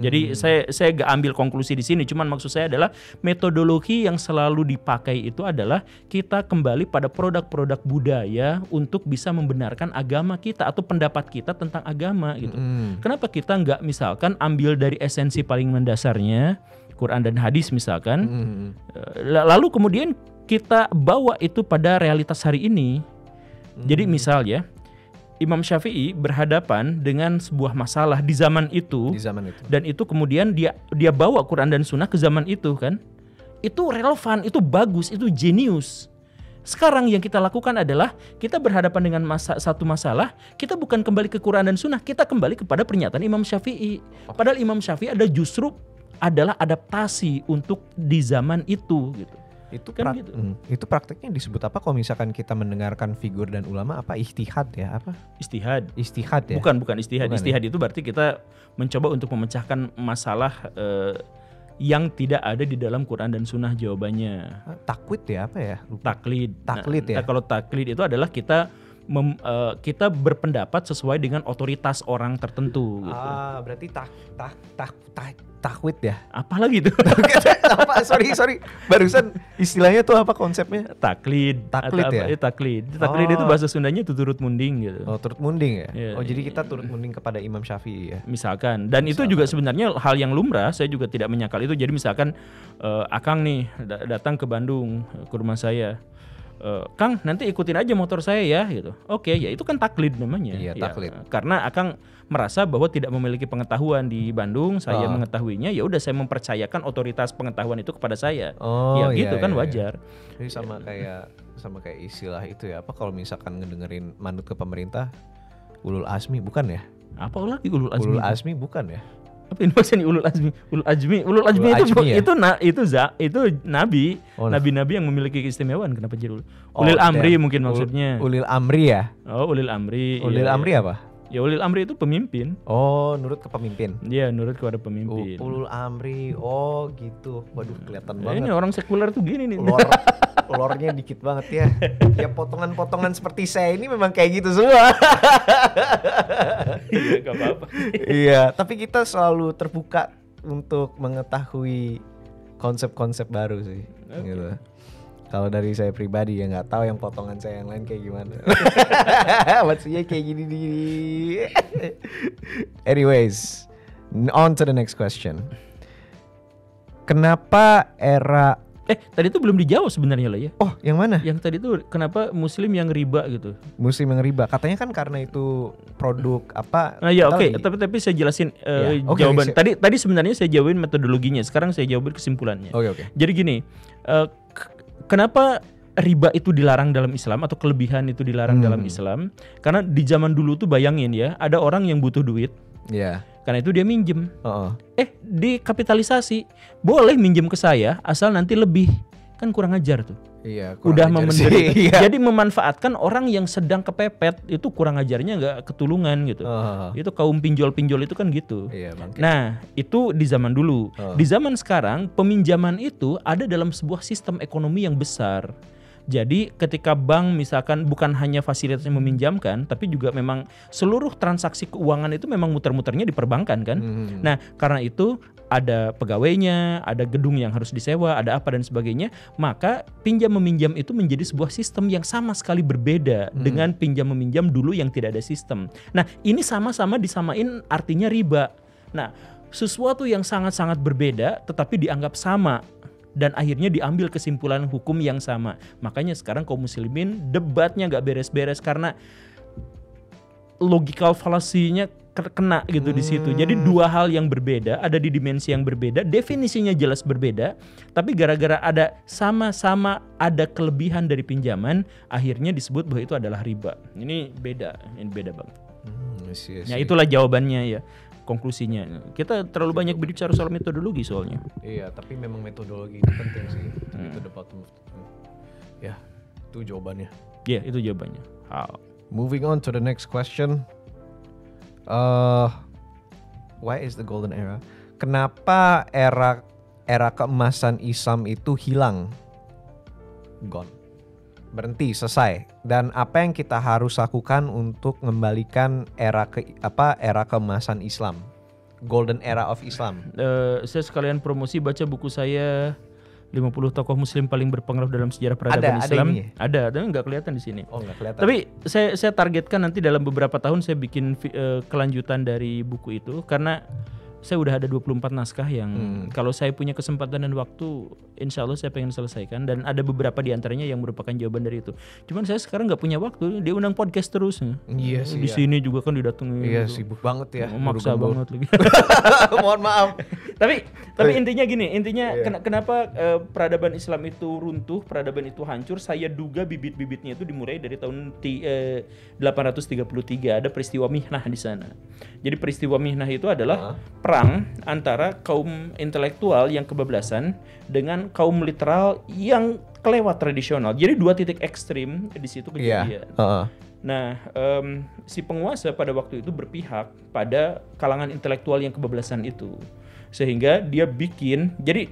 Jadi saya gak ambil konklusi di sini. Cuman maksud saya adalah metodologi yang selalu dipakai itu adalah kita kembali pada produk-produk budaya untuk bisa membenarkan agama kita atau pendapat kita tentang agama gitu. Kenapa kita nggak misalkan ambil dari esensi paling mendasarnya Quran dan hadis misalkan, lalu kemudian kita bawa itu pada realitas hari ini. Jadi misal ya, Imam Syafi'i berhadapan dengan sebuah masalah di zaman itu. Dan itu kemudian dia bawa Quran dan Sunnah ke zaman itu kan. Itu relevan, itu bagus, itu jenius. Sekarang yang kita lakukan adalah kita berhadapan dengan satu masalah, kita bukan kembali ke Quran dan Sunnah, kita kembali kepada pernyataan Imam Syafi'i. Padahal Imam Syafi'i justru adalah adaptasi untuk di zaman itu gitu. Itu kan gitu. Itu prakteknya disebut apa kalau misalkan kita mendengarkan figur dan ulama, apa ijtihad ya, apa? Istihad Istihad ya? bukan istihad. Bukan Istihad itu berarti kita mencoba untuk memecahkan masalah yang tidak ada di dalam Quran dan Sunnah jawabannya. Takwid ya, apa ya? Lupa. Taklid Ya? Nah, kalau taklid itu adalah kita berpendapat sesuai dengan otoritas orang tertentu gitu. Berarti takwid ya? Apalagi itu? Apa? Sorry. Barusan istilahnya tuh apa konsepnya? Taklid ya? Taklid itu bahasa Sundanya itu turut munding gitu. Oh, turut munding ya? Yeah. Jadi kita turut munding kepada Imam Syafi'i ya? Misalkan. Dan itu juga sebenarnya hal yang lumrah, saya juga tidak menyangkal itu. Jadi misalkan Akang nih datang ke Bandung, ke rumah saya. Kang, nanti ikutin aja motor saya ya gitu. Oke, ya itu kan taklid namanya. Iya, taklid. Karena Akang merasa bahwa tidak memiliki pengetahuan di Bandung, saya mengetahuinya, ya udah saya mempercayakan otoritas pengetahuan itu kepada saya. Ya gitu kan wajar. Jadi sama kayak istilah itu ya, apa kalau misalkan ngedengerin manut ke pemerintah, ulul azmi bukan ya? Apa lagi ulul azmi? Ulul azmi bukan ya? Apa ini maksudnya ulul azmi? Ulul azmi itu nabi. Nabi-nabi yang memiliki keistimewaan. Kenapa jadi ulil amri mungkin maksudnya? Ulil amri ya? Oh, ulil amri. Ulil amri apa? Ya ulil amri itu pemimpin. Oh, nurut ke pemimpin. Iya, nurut kepada pemimpin. Ulul amri. Oh, gitu. Waduh, kelihatan Ini banget. orang sekuler tuh gini nih. Lornya dikit banget ya. Ya potongan-potongan seperti saya ini memang kayak gitu semua. Iya, gak apa-apa. Iya, tapi kita selalu terbuka untuk mengetahui konsep-konsep baru sih. Okay. Gitu. Kalau dari saya pribadi ya nggak tahu yang potongan saya yang lain kayak gimana. Maksudnya kayak gini. Anyways, on to the next question. Kenapa era tadi itu belum dijawab sebenarnya lah ya. Oh, yang mana? Yang tadi itu kenapa muslim yang riba gitu? Muslim yang riba. Katanya kan karena itu produk apa? Nah, ya oke, tapi saya jelasin jawaban. Tadi sebenarnya saya jawabin metodologinya. Sekarang saya jawabin kesimpulannya. Oke. Jadi gini, kenapa riba itu dilarang dalam Islam atau kelebihan itu dilarang dalam Islam? Karena di zaman dulu tuh bayangin ya, ada orang yang butuh duit. Iya. Karena itu dia minjem. Dikapitalisasi. Boleh minjem ke saya asal nanti lebih. Kan kurang ajar tuh. Iya, udah jadi memanfaatkan orang yang sedang kepepet, itu kurang ajarnya nggak ketulungan gitu. Itu kaum pinjol-pinjol itu kan gitu. Iya, nah, itu di zaman dulu. Di zaman sekarang peminjaman itu ada dalam sebuah sistem ekonomi yang besar. Jadi ketika bank misalkan bukan hanya fasilitas yang meminjamkan, tapi juga memang seluruh transaksi keuangan itu memang muter-muternya di perbankan kan. Nah, karena itu ada pegawainya, ada gedung yang harus disewa, ada apa dan sebagainya, maka pinjam meminjam itu menjadi sebuah sistem yang sama sekali berbeda dengan pinjam meminjam dulu yang tidak ada sistem. Nah, ini sama-sama disamain artinya riba. Nah, sesuatu yang sangat-sangat berbeda tetapi dianggap sama. Dan akhirnya diambil kesimpulan hukum yang sama. Makanya sekarang kaum muslimin debatnya gak beres-beres karena logical fallacy-nya kena gitu di situ. Jadi dua hal yang berbeda, ada di dimensi yang berbeda, definisinya jelas berbeda, tapi gara-gara ada sama-sama ada kelebihan dari pinjaman, akhirnya disebut bahwa itu adalah riba. Ini beda banget. Nah, itulah jawabannya ya. Konklusinya, kita terlalu banyak berbicara soal metodologi soalnya. Iya, tapi memang metodologi itu penting sih. Itu the bottom of ya, itu jawabannya. Ya, itu jawabannya. Moving on to the next question. Why is the golden era? Kenapa era keemasan Islam itu hilang? Gone. Berhenti, selesai. Dan apa yang kita harus lakukan untuk mengembalikan era keemasan Islam, golden era of Islam? Saya sekalian promosi baca buku saya 50 tokoh muslim paling berpengaruh dalam sejarah peradaban Islam. Ada, tapi nggak kelihatan di sini. Oh, nggak kelihatan. Tapi saya targetkan nanti dalam beberapa tahun saya bikin kelanjutan dari buku itu, karena saya udah ada 24 naskah yang kalau saya punya kesempatan dan waktu, insya Allah saya pengen selesaikan. Dan ada beberapa di antaranya yang merupakan jawaban dari itu. Cuman saya sekarang nggak punya waktu. Dia undang podcast terus. Iya sih. Di sini juga kan didatengin. Iya, gitu. sibuk banget ya. Maksa banget lagi. Mohon maaf. Tapi intinya gini, kenapa peradaban Islam itu runtuh, peradaban itu hancur? Saya duga bibit-bibitnya itu dimulai dari tahun 833. Ada peristiwa Mihnah di sana. Jadi peristiwa Mihnah itu adalah perang antara kaum intelektual yang kebablasan dengan kaum literal yang kelewat tradisional. Jadi 2 titik ekstrim di situ kejadian. Nah, si penguasa pada waktu itu berpihak pada kalangan intelektual yang kebablasan itu, sehingga dia bikin, jadi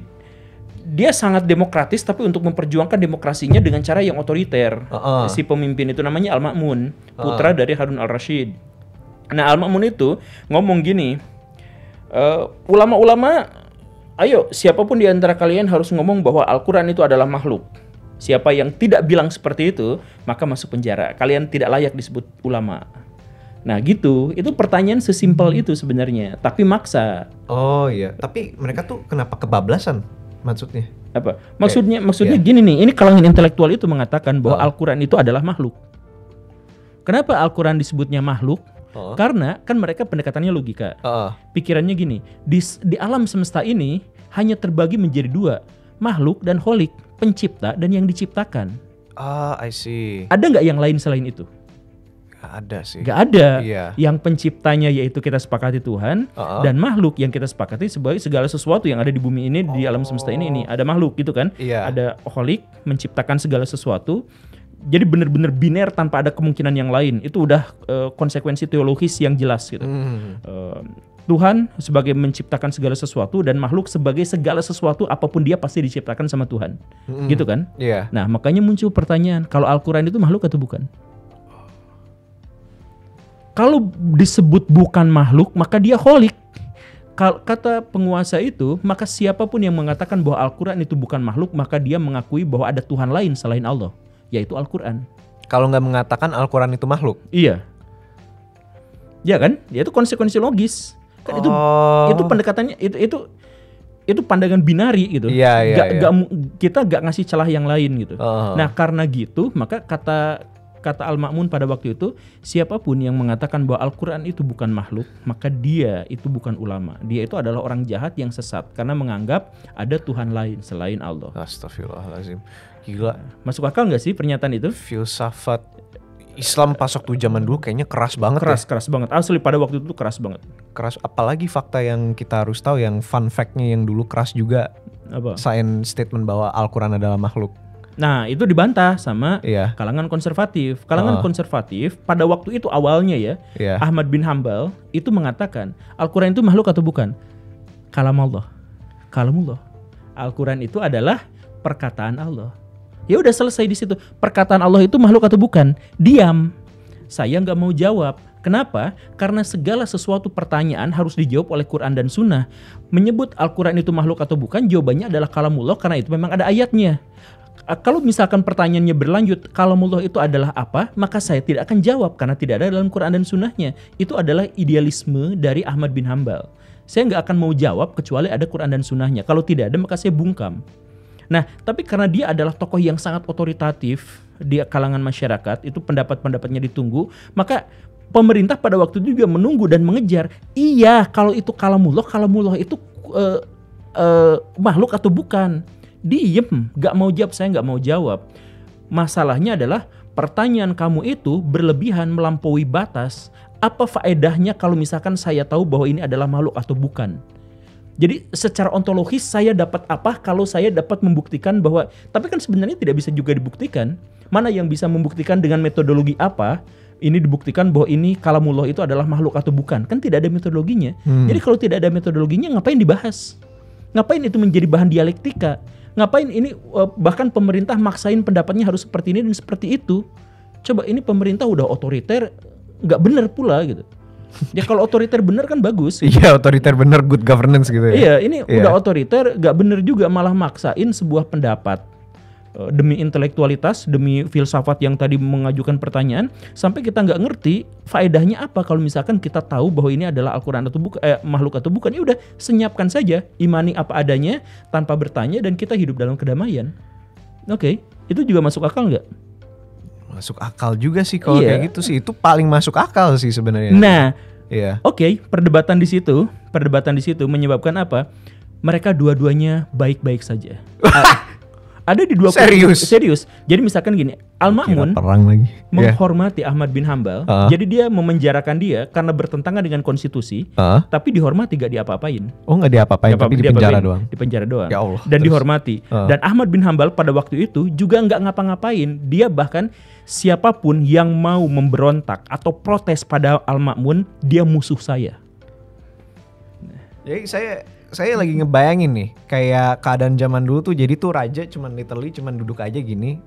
dia sangat demokratis tapi untuk memperjuangkan demokrasinya dengan cara yang otoriter. Si pemimpin itu namanya Al-Ma'mun, putra dari Harun al-Rashid. Nah, Al-Ma'mun itu ngomong gini, ulama-ulama, ayo siapapun di antara kalian harus ngomong bahwa Al-Quran itu adalah makhluk. Siapa yang tidak bilang seperti itu, maka masuk penjara. Kalian tidak layak disebut ulama. Nah gitu, itu pertanyaan sesimpel itu sebenarnya, tapi maksa. Oh iya, tapi mereka tuh kenapa kebablasan maksudnya? Apa? Maksudnya gini nih, ini kalangan intelektual itu mengatakan bahwa Al-Quran itu adalah makhluk. Kenapa Al-Quran disebutnya makhluk? Karena kan mereka pendekatannya logika. Pikirannya gini, di alam semesta ini hanya terbagi menjadi 2, makhluk dan kholik, pencipta dan yang diciptakan. I see. Ada nggak yang lain selain itu? Gak ada sih. Gak ada. Yang penciptanya yaitu kita sepakati Tuhan, dan makhluk yang kita sepakati sebagai segala sesuatu yang ada di bumi ini, di alam semesta ini ada makhluk gitu kan. Ada kholik, menciptakan segala sesuatu. Jadi benar-benar biner tanpa ada kemungkinan yang lain. Itu udah konsekuensi teologis yang jelas gitu. Tuhan sebagai menciptakan segala sesuatu dan makhluk sebagai segala sesuatu apapun dia pasti diciptakan sama Tuhan. Gitu kan? Nah, makanya muncul pertanyaan, kalau Al-Quran itu makhluk atau bukan? Kalau disebut bukan makhluk, maka dia kholik. Kata penguasa itu, maka siapapun yang mengatakan bahwa Al-Quran itu bukan makhluk, maka dia mengakui bahwa ada Tuhan lain selain Allah, yaitu Al-Quran. Kalau nggak mengatakan Al-Quran itu makhluk? Iya. Ya kan? Ya itu konsekuensi logis. Kan itu pendekatannya itu pandangan binari gitu. Kita gak ngasih celah yang lain gitu. Nah, karena gitu, maka kata Al-Ma'mun pada waktu itu, siapapun yang mengatakan bahwa Al-Quran itu bukan makhluk, maka dia itu bukan ulama. Dia itu adalah orang jahat yang sesat karena menganggap ada Tuhan lain selain Allah. Astagfirullahaladzim. Gila. Masuk akal gak sih pernyataan itu? Filsafat Islam pas waktu zaman dulu kayaknya keras banget. Keras banget. Asli pada waktu itu keras banget. Keras, apalagi fakta yang kita harus tahu, yang fun fact-nya yang dulu keras juga. Apa? Science statement bahwa Al-Quran adalah makhluk. Nah, itu dibantah sama kalangan konservatif. Kalangan konservatif pada waktu itu awalnya Ahmad bin Hambal itu mengatakan Al-Quran itu makhluk atau bukan? Kalamullah. Al-Quran itu adalah perkataan Allah. Ya udah selesai di situ. Perkataan Allah itu makhluk atau bukan? Diam. Saya nggak mau jawab. Kenapa? Karena segala sesuatu pertanyaan harus dijawab oleh Quran dan Sunnah. Menyebut Al-Quran itu makhluk atau bukan, jawabannya adalah kalamullah karena itu memang ada ayatnya. Kalau misalkan pertanyaannya berlanjut, kalamullah itu adalah apa? Maka saya tidak akan jawab karena tidak ada dalam Quran dan Sunnahnya. Itu adalah idealisme dari Ahmad bin Hambal. Saya nggak akan mau jawab kecuali ada Quran dan Sunnahnya. Kalau tidak ada, maka saya bungkam. Nah, tapi karena dia adalah tokoh yang sangat otoritatif di kalangan masyarakat, itu pendapat-pendapatnya ditunggu, maka pemerintah pada waktu itu juga menunggu dan mengejar. Iya, kalau itu kalamullah itu makhluk atau bukan? Diem, gak mau jawab, saya gak mau jawab. Masalahnya adalah pertanyaan kamu itu berlebihan, melampaui batas. Apa faedahnya kalau misalkan saya tahu bahwa ini adalah makhluk atau bukan? Jadi secara ontologis saya dapat apa kalau saya dapat membuktikan bahwa, tapi kan sebenarnya tidak bisa juga dibuktikan. Mana yang bisa membuktikan dengan metodologi apa? Ini dibuktikan bahwa ini kalamullah itu adalah makhluk atau bukan? Kan tidak ada metodologinya. Jadi kalau tidak ada metodologinya, ngapain dibahas? Ngapain itu menjadi bahan dialektika? Ngapain ini bahkan pemerintah maksain pendapatnya harus seperti ini dan seperti itu? Coba ini pemerintah udah otoriter, nggak benar pula gitu. Ya kalau otoriter benar kan bagus. Iya, otoriter benar, good governance gitu ya. Iya, ini udah otoriter, nggak benar juga, malah maksain sebuah pendapat demi intelektualitas, demi filsafat yang tadi mengajukan pertanyaan, sampai kita nggak ngerti faedahnya apa kalau misalkan kita tahu bahwa ini adalah Al-Quran atau bukan, makhluk atau bukan. Ya udah, senyapkan saja, imani apa adanya tanpa bertanya dan kita hidup dalam kedamaian. Oke, itu juga masuk akal nggak? Masuk akal juga sih kalau kayak gitu sih. Itu paling masuk akal sih sebenarnya. Nah, oke, perdebatan di situ menyebabkan apa? Mereka dua-duanya baik-baik saja. Ada di dua serius. Jadi misalkan gini, Al-Ma'mun menghormati Ahmad bin Hambal. Jadi dia memenjarakan dia karena bertentangan dengan konstitusi. Tapi dihormati, gak diapa-apain. Oh, gak diapa-apain, tapi dipenjara doang. Dipenjara doang. Ya Allah. Dan dihormati. Dan Ahmad bin Hambal pada waktu itu juga gak ngapa-ngapain. Dia bahkan siapapun yang mau memberontak atau protes pada Al-Ma'mun, dia musuh saya. Jadi saya lagi ngebayangin nih, kayak keadaan zaman dulu tuh, jadi tuh raja cuman duduk aja gini.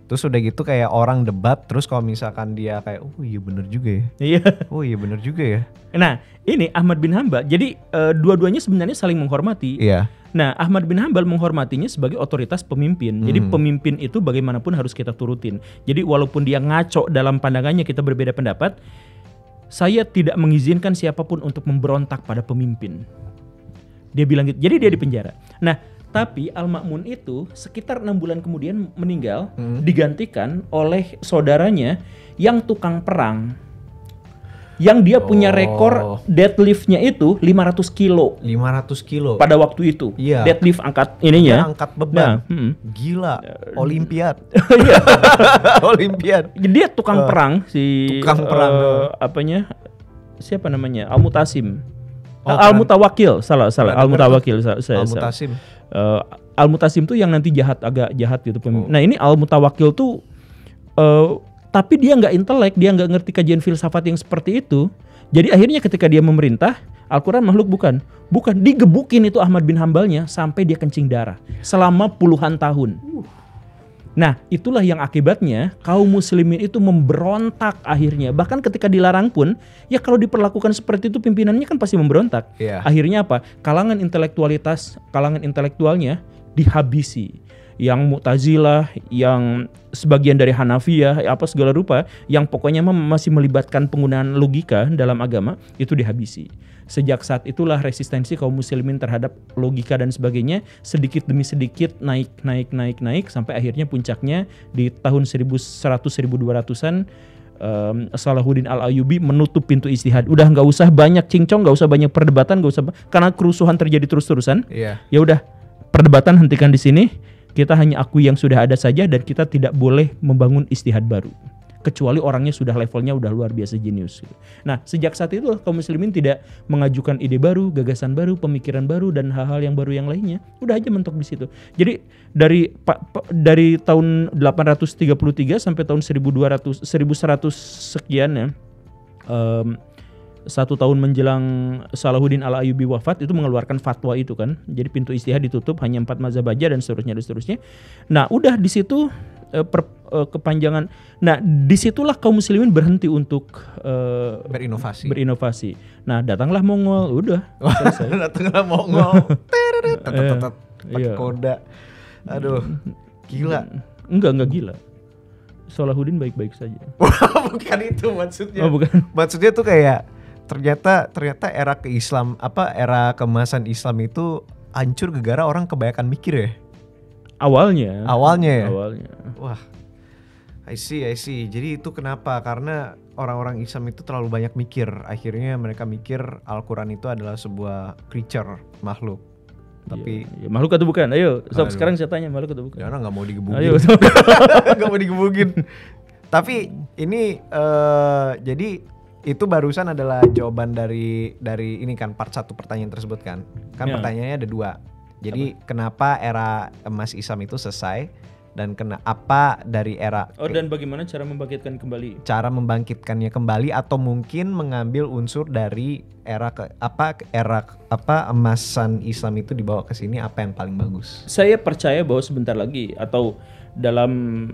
Terus udah gitu kayak orang debat, terus kalau misalkan dia kayak, oh iya bener juga ya. Iya. Oh iya bener juga ya. Nah ini Ahmad bin Hambal, jadi dua-duanya sebenarnya saling menghormati. Iya. Nah Ahmad bin Hambal menghormatinya sebagai otoritas pemimpin. Jadi pemimpin itu bagaimanapun harus kita turutin. Jadi walaupun dia ngaco dalam pandangannya, kita berbeda pendapat, saya tidak mengizinkan siapapun untuk memberontak pada pemimpin. Dia bilang gitu. Jadi dia dipenjara. Nah, tapi Al-Ma'mun itu sekitar 6 bulan kemudian meninggal, digantikan oleh saudaranya yang tukang perang. Yang dia punya rekor deadlift-nya itu 500 kilo. 500 kilo. Pada waktu itu. Iya. Deadlift angkat ininya. Dia angkat beban. Nah, gila. Olimpiad. Iya. Olimpiad. Dia tukang perang si apanya? Siapa namanya? Al-Mutasim. Al-Mutawakil, salah. Al-Mutawakil, Al-Mutasim. Al-Mutasim tuh yang nanti agak jahat gitu. Nah ini Al-Mutawakil tuh, tapi dia nggak intelek, dia nggak ngerti kajian filsafat yang seperti itu. Jadi akhirnya ketika dia memerintah, Al-Quran makhluk bukan digebukin itu Ahmad bin Hambalnya sampai dia kencing darah selama puluhan tahun. Nah itulah yang akibatnya kaum muslimin itu memberontak akhirnya. Bahkan ketika dilarang pun, ya kalau diperlakukan seperti itu pimpinannya kan pasti memberontak. Akhirnya apa? Kalangan intelektualnya dihabisi. Yang Mu'tazilah, yang sebagian dari Hanafiyah, apa segala rupa, yang pokoknya masih melibatkan penggunaan logika dalam agama, itu dihabisi. Sejak saat itulah resistensi kaum muslimin terhadap logika dan sebagainya sedikit demi sedikit naik sampai akhirnya puncaknya di tahun 1100-1200-an Salahuddin Al-Ayyubi menutup pintu ijtihad. Udah nggak usah banyak cincong, nggak usah banyak perdebatan, nggak usah, karena kerusuhan terjadi terus-terusan. Ya udah, perdebatan hentikan di sini. Kita hanya akui yang sudah ada saja dan kita tidak boleh membangun ijtihad baru. Kecuali orangnya sudah levelnya udah luar biasa jenius. Nah, sejak saat itu kaum muslimin tidak mengajukan ide baru, gagasan baru, pemikiran baru dan hal-hal yang baru yang lainnya. Udah aja mentok di situ. Jadi dari tahun 833 sampai tahun 1100 sekian ya. 1 tahun menjelang Salahuddin Al-Ayyubi wafat itu mengeluarkan fatwa itu kan. Jadi pintu ijtihad ditutup, hanya 4 mazhab aja dan seterusnya. Nah, udah di situ kepanjangan. Nah, disitulah kaum muslimin berhenti untuk berinovasi. Nah, datanglah Mongol, udah selesai. Datanglah Mongol. Pakai koda. Aduh, gila. Enggak gila. Salahuddin baik-baik saja. Bukan itu maksudnya. Oh, bukan. Maksudnya tuh kayak ternyata era era keemasan Islam itu hancur gara-gara orang kebanyakan mikir ya. Awalnya ya. Wah, I see. Jadi itu kenapa? Karena orang-orang Islam itu terlalu banyak mikir. Akhirnya mereka mikir Al-Quran itu adalah sebuah creature, makhluk. Tapi makhluk atau bukan? Ayo, sekarang saya tanya, makhluk atau bukan? Ya, orang nggak mau digebukin. Ayo, nggak mau digebukin. Tapi ini jadi itu barusan adalah jawaban dari ini kan part 1 pertanyaan tersebut kan. Pertanyaannya ada 2. Jadi kenapa era emas Islam itu selesai dan kenapa dari era dan bagaimana cara membangkitkan kembali? Cara membangkitkannya kembali atau mungkin mengambil unsur dari era emasan Islam itu dibawa ke sini, apa yang paling bagus? Saya percaya bahwa sebentar lagi atau dalam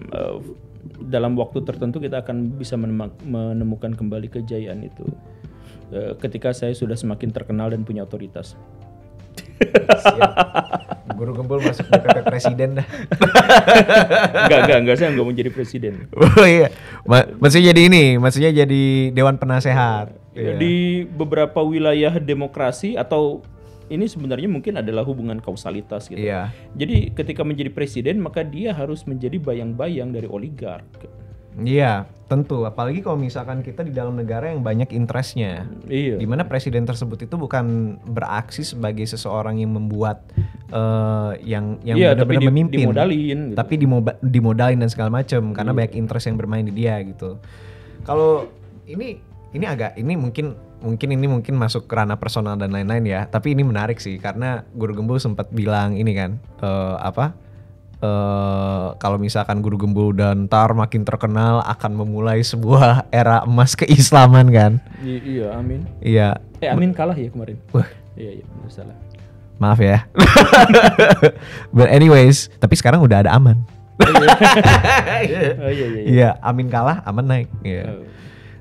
waktu tertentu kita akan bisa menemukan kembali kejayaan itu ketika saya sudah semakin terkenal dan punya otoritas. Siap. Guru Gembul masuk DPP presiden dah. Enggak, saya enggak mau jadi presiden. Oh iya. Maksudnya jadi dewan penasehat. Di beberapa wilayah demokrasi atau ini sebenarnya mungkin adalah hubungan kausalitas gitu. Iya. Jadi ketika menjadi presiden maka dia harus menjadi bayang-bayang dari oligark. Iya, tentu. Apalagi kalau misalkan kita di dalam negara yang banyak interestnya. Iya. Di mana presiden tersebut itu bukan beraksi sebagai seseorang yang membuat yang Iya, tapi benar-benar memimpin. dimodalin gitu. Tapi dimodalin dan segala macam karena banyak interest yang bermain di dia gitu. Kalau ini mungkin masuk ke ranah personal dan lain-lain ya. Tapi ini menarik sih karena Guru Gembul sempat bilang ini kan kalau misalkan Guru Gembul dan ntar makin terkenal akan memulai sebuah era emas keislaman kan. Iya, amin. Iya. Amin kalah ya kemarin. Wah. Iya, benar salah. Maaf ya. But anyways, tapi sekarang udah ada aman. Oh, iya. Iya, amin kalah, aman naik. Iya.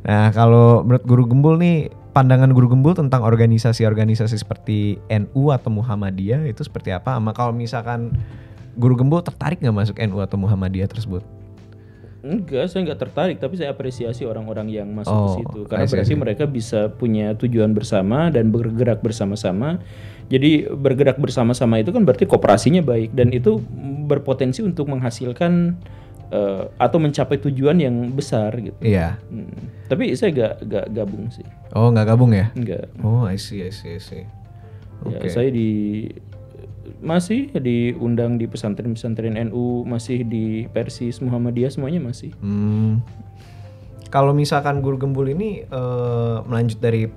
Nah, kalau menurut Guru Gembul nih, pandangan Guru Gembul tentang organisasi-organisasi seperti NU atau Muhammadiyah itu seperti apa? Sama kalau misalkan Guru Gembul tertarik nggak masuk NU atau Muhammadiyah tersebut? Enggak, saya nggak tertarik, tapi saya apresiasi orang-orang yang masuk ke situ karena I see. berarti mereka bisa punya tujuan bersama dan bergerak bersama-sama. Jadi bergerak bersama-sama itu kan berarti kooperasinya baik dan itu berpotensi untuk menghasilkan atau mencapai tujuan yang besar gitu. Iya. Tapi saya nggak gabung sih. Oh, nggak gabung ya? Enggak. Oh, I see. Ya, saya masih diundang di pesantren-pesantren NU, masih di Persis, Muhammadiyah, semuanya masih. Kalau misalkan Guru Gembul ini melanjut dari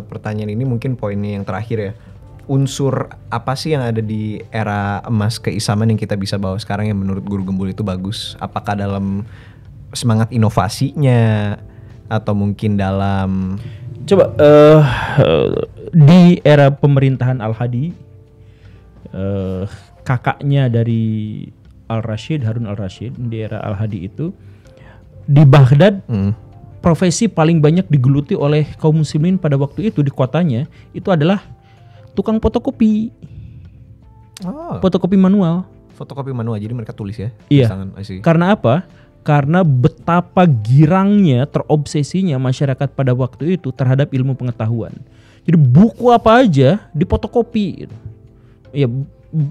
pertanyaan ini, mungkin poinnya yang terakhir ya. Unsur apa sih yang ada di era emas keislaman yang kita bisa bawa sekarang yang menurut Guru Gembul itu bagus? Apakah dalam semangat inovasinya atau mungkin dalam di era pemerintahan Al-Hadi, kakaknya dari Al-Rashid, Harun Al-Rashid, di era Al-Hadi itu di Baghdad profesi paling banyak digeluti oleh kaum muslimin pada waktu itu di kotanya itu adalah tukang fotokopi. Fotokopi manual. Fotokopi manual, jadi mereka tulis ya? Iya. Karena apa? Karena betapa girangnya, terobsesinya masyarakat pada waktu itu terhadap ilmu pengetahuan. Jadi buku apa aja difotokopi gitu. Ya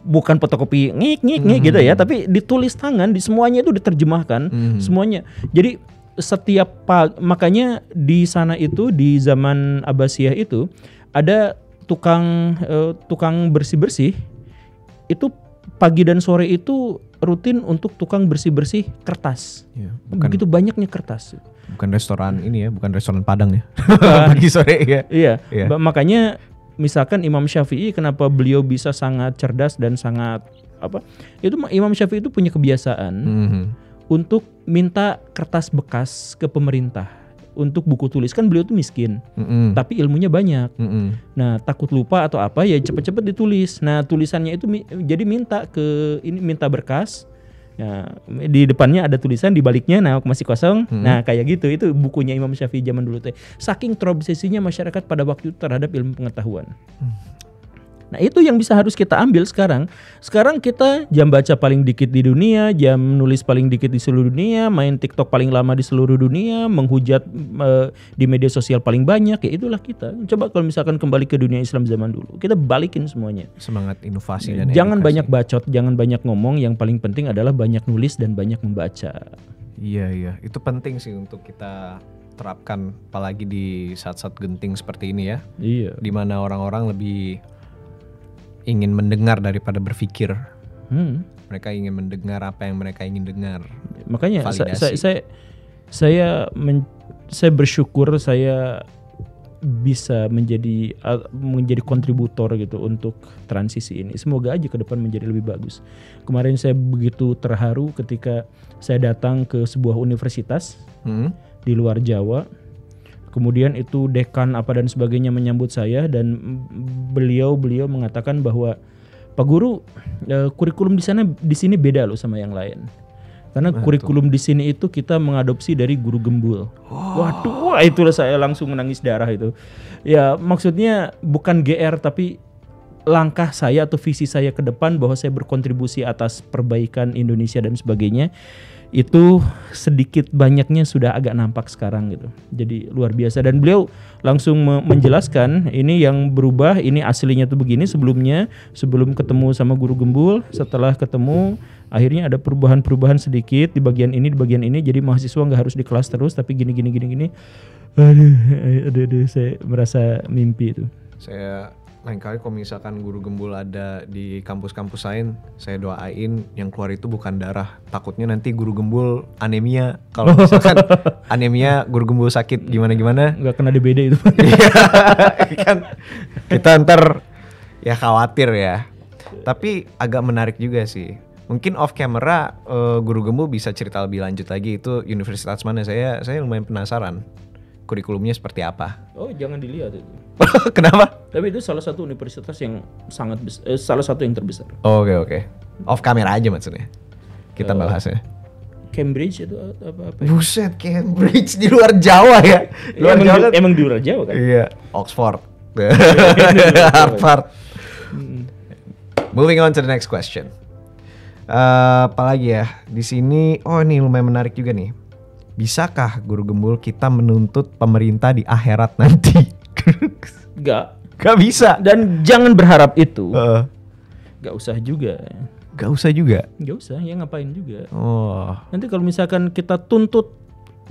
bukan fotokopi ngik gitu ya, tapi ditulis tangan, di semuanya itu diterjemahkan, semuanya. Jadi makanya di sana itu di zaman Abbasiyah itu ada tukang bersih-bersih itu pagi dan sore itu rutin untuk tukang bersih-bersih kertas. Ya, begitu banyaknya kertas. Bukan restoran ini ya, bukan restoran Padang ya. Pagi sore ya. Iya. Makanya misalkan Imam Syafi'i kenapa beliau bisa sangat cerdas dan sangat itu Imam Syafi'i itu punya kebiasaan untuk minta kertas bekas ke pemerintah untuk buku tulis. Kan beliau tuh miskin, tapi ilmunya banyak. Nah, takut lupa atau apa ya cepet-cepet ditulis. Nah, tulisannya itu jadi minta berkas. Ya, di depannya ada tulisan, di baliknya masih kosong. Nah, kayak gitu. Itu bukunya Imam Syafi'i zaman dulu teh. Saking terobsesinya masyarakat pada waktu itu terhadap ilmu pengetahuan. Nah, itu yang bisa harus kita ambil sekarang. Sekarang kita jam baca paling dikit di dunia, jam nulis paling dikit di seluruh dunia, main TikTok paling lama di seluruh dunia, menghujat di media sosial paling banyak, ya itulah kita. Coba kalau misalkan kembali ke dunia Islam zaman dulu, kita balikin semuanya. Semangat inovasi dan jangan edukasi. Banyak bacot, jangan banyak ngomong, yang paling penting adalah banyak nulis dan banyak membaca. Iya, itu penting sih untuk kita terapkan, apalagi di saat-saat genting seperti ini ya. Iya. Di mana orang-orang lebih ingin mendengar daripada berpikir. Mereka ingin mendengar apa yang mereka ingin dengar. Makanya saya bersyukur saya bisa menjadi kontributor gitu untuk transisi ini. Semoga aja ke depan menjadi lebih bagus. Kemarin saya begitu terharu ketika saya datang ke sebuah universitas di luar Jawa. Kemudian itu dekan apa dan sebagainya menyambut saya dan beliau mengatakan bahwa Pak Guru, kurikulum di sini beda loh sama yang lain. Karena kurikulum di sini itu kita mengadopsi dari Guru Gembul. Waduh, itulah saya langsung menangis darah itu. Ya, maksudnya bukan GR tapi langkah saya atau visi saya ke depan bahwa saya berkontribusi atas perbaikan Indonesia dan sebagainya. Itu sedikit banyaknya sudah agak nampak sekarang gitu. Jadi luar biasa dan beliau langsung menjelaskan ini yang berubah, ini aslinya tuh begini sebelum ketemu sama Guru Gembul, setelah ketemu Akhirnya ada perubahan-perubahan sedikit di bagian ini, jadi mahasiswa nggak harus di kelas terus, tapi gini. Aduh, saya merasa mimpi itu. Saya lain kali kalau misalkan guru gembul ada di kampus-kampus lain, saya doain yang keluar itu bukan darah. Takutnya nanti guru gembul anemia. Kalau misalkan anemia, guru gembul sakit gimana-gimana. Nggak kena DBD itu. Iya, kan kita ntar ya khawatir ya. Tapi agak menarik juga sih. Mungkin off camera guru gembul bisa cerita lebih lanjut lagi itu universitas mana. Saya lumayan penasaran kurikulumnya seperti apa. Oh, jangan dilihat itu. Kenapa? Tapi itu salah satu universitas yang sangat salah satu yang terbesar. Oke. Off camera aja maksudnya. Kita bahasnya. Cambridge itu apa? Buset, Cambridge di luar Jawa ya. Emang di luar Jawa kan? Iya, Oxford. Harvard. Moving on to the next question. Apalagi ya? Di sini ini lumayan menarik juga nih. Bisakah guru gembul kita menuntut pemerintah di akhirat nanti? Gak bisa. Dan jangan berharap itu. Gak usah juga. Gak usah, ya ngapain juga. Nanti Nanti kalau misalkan kita tuntut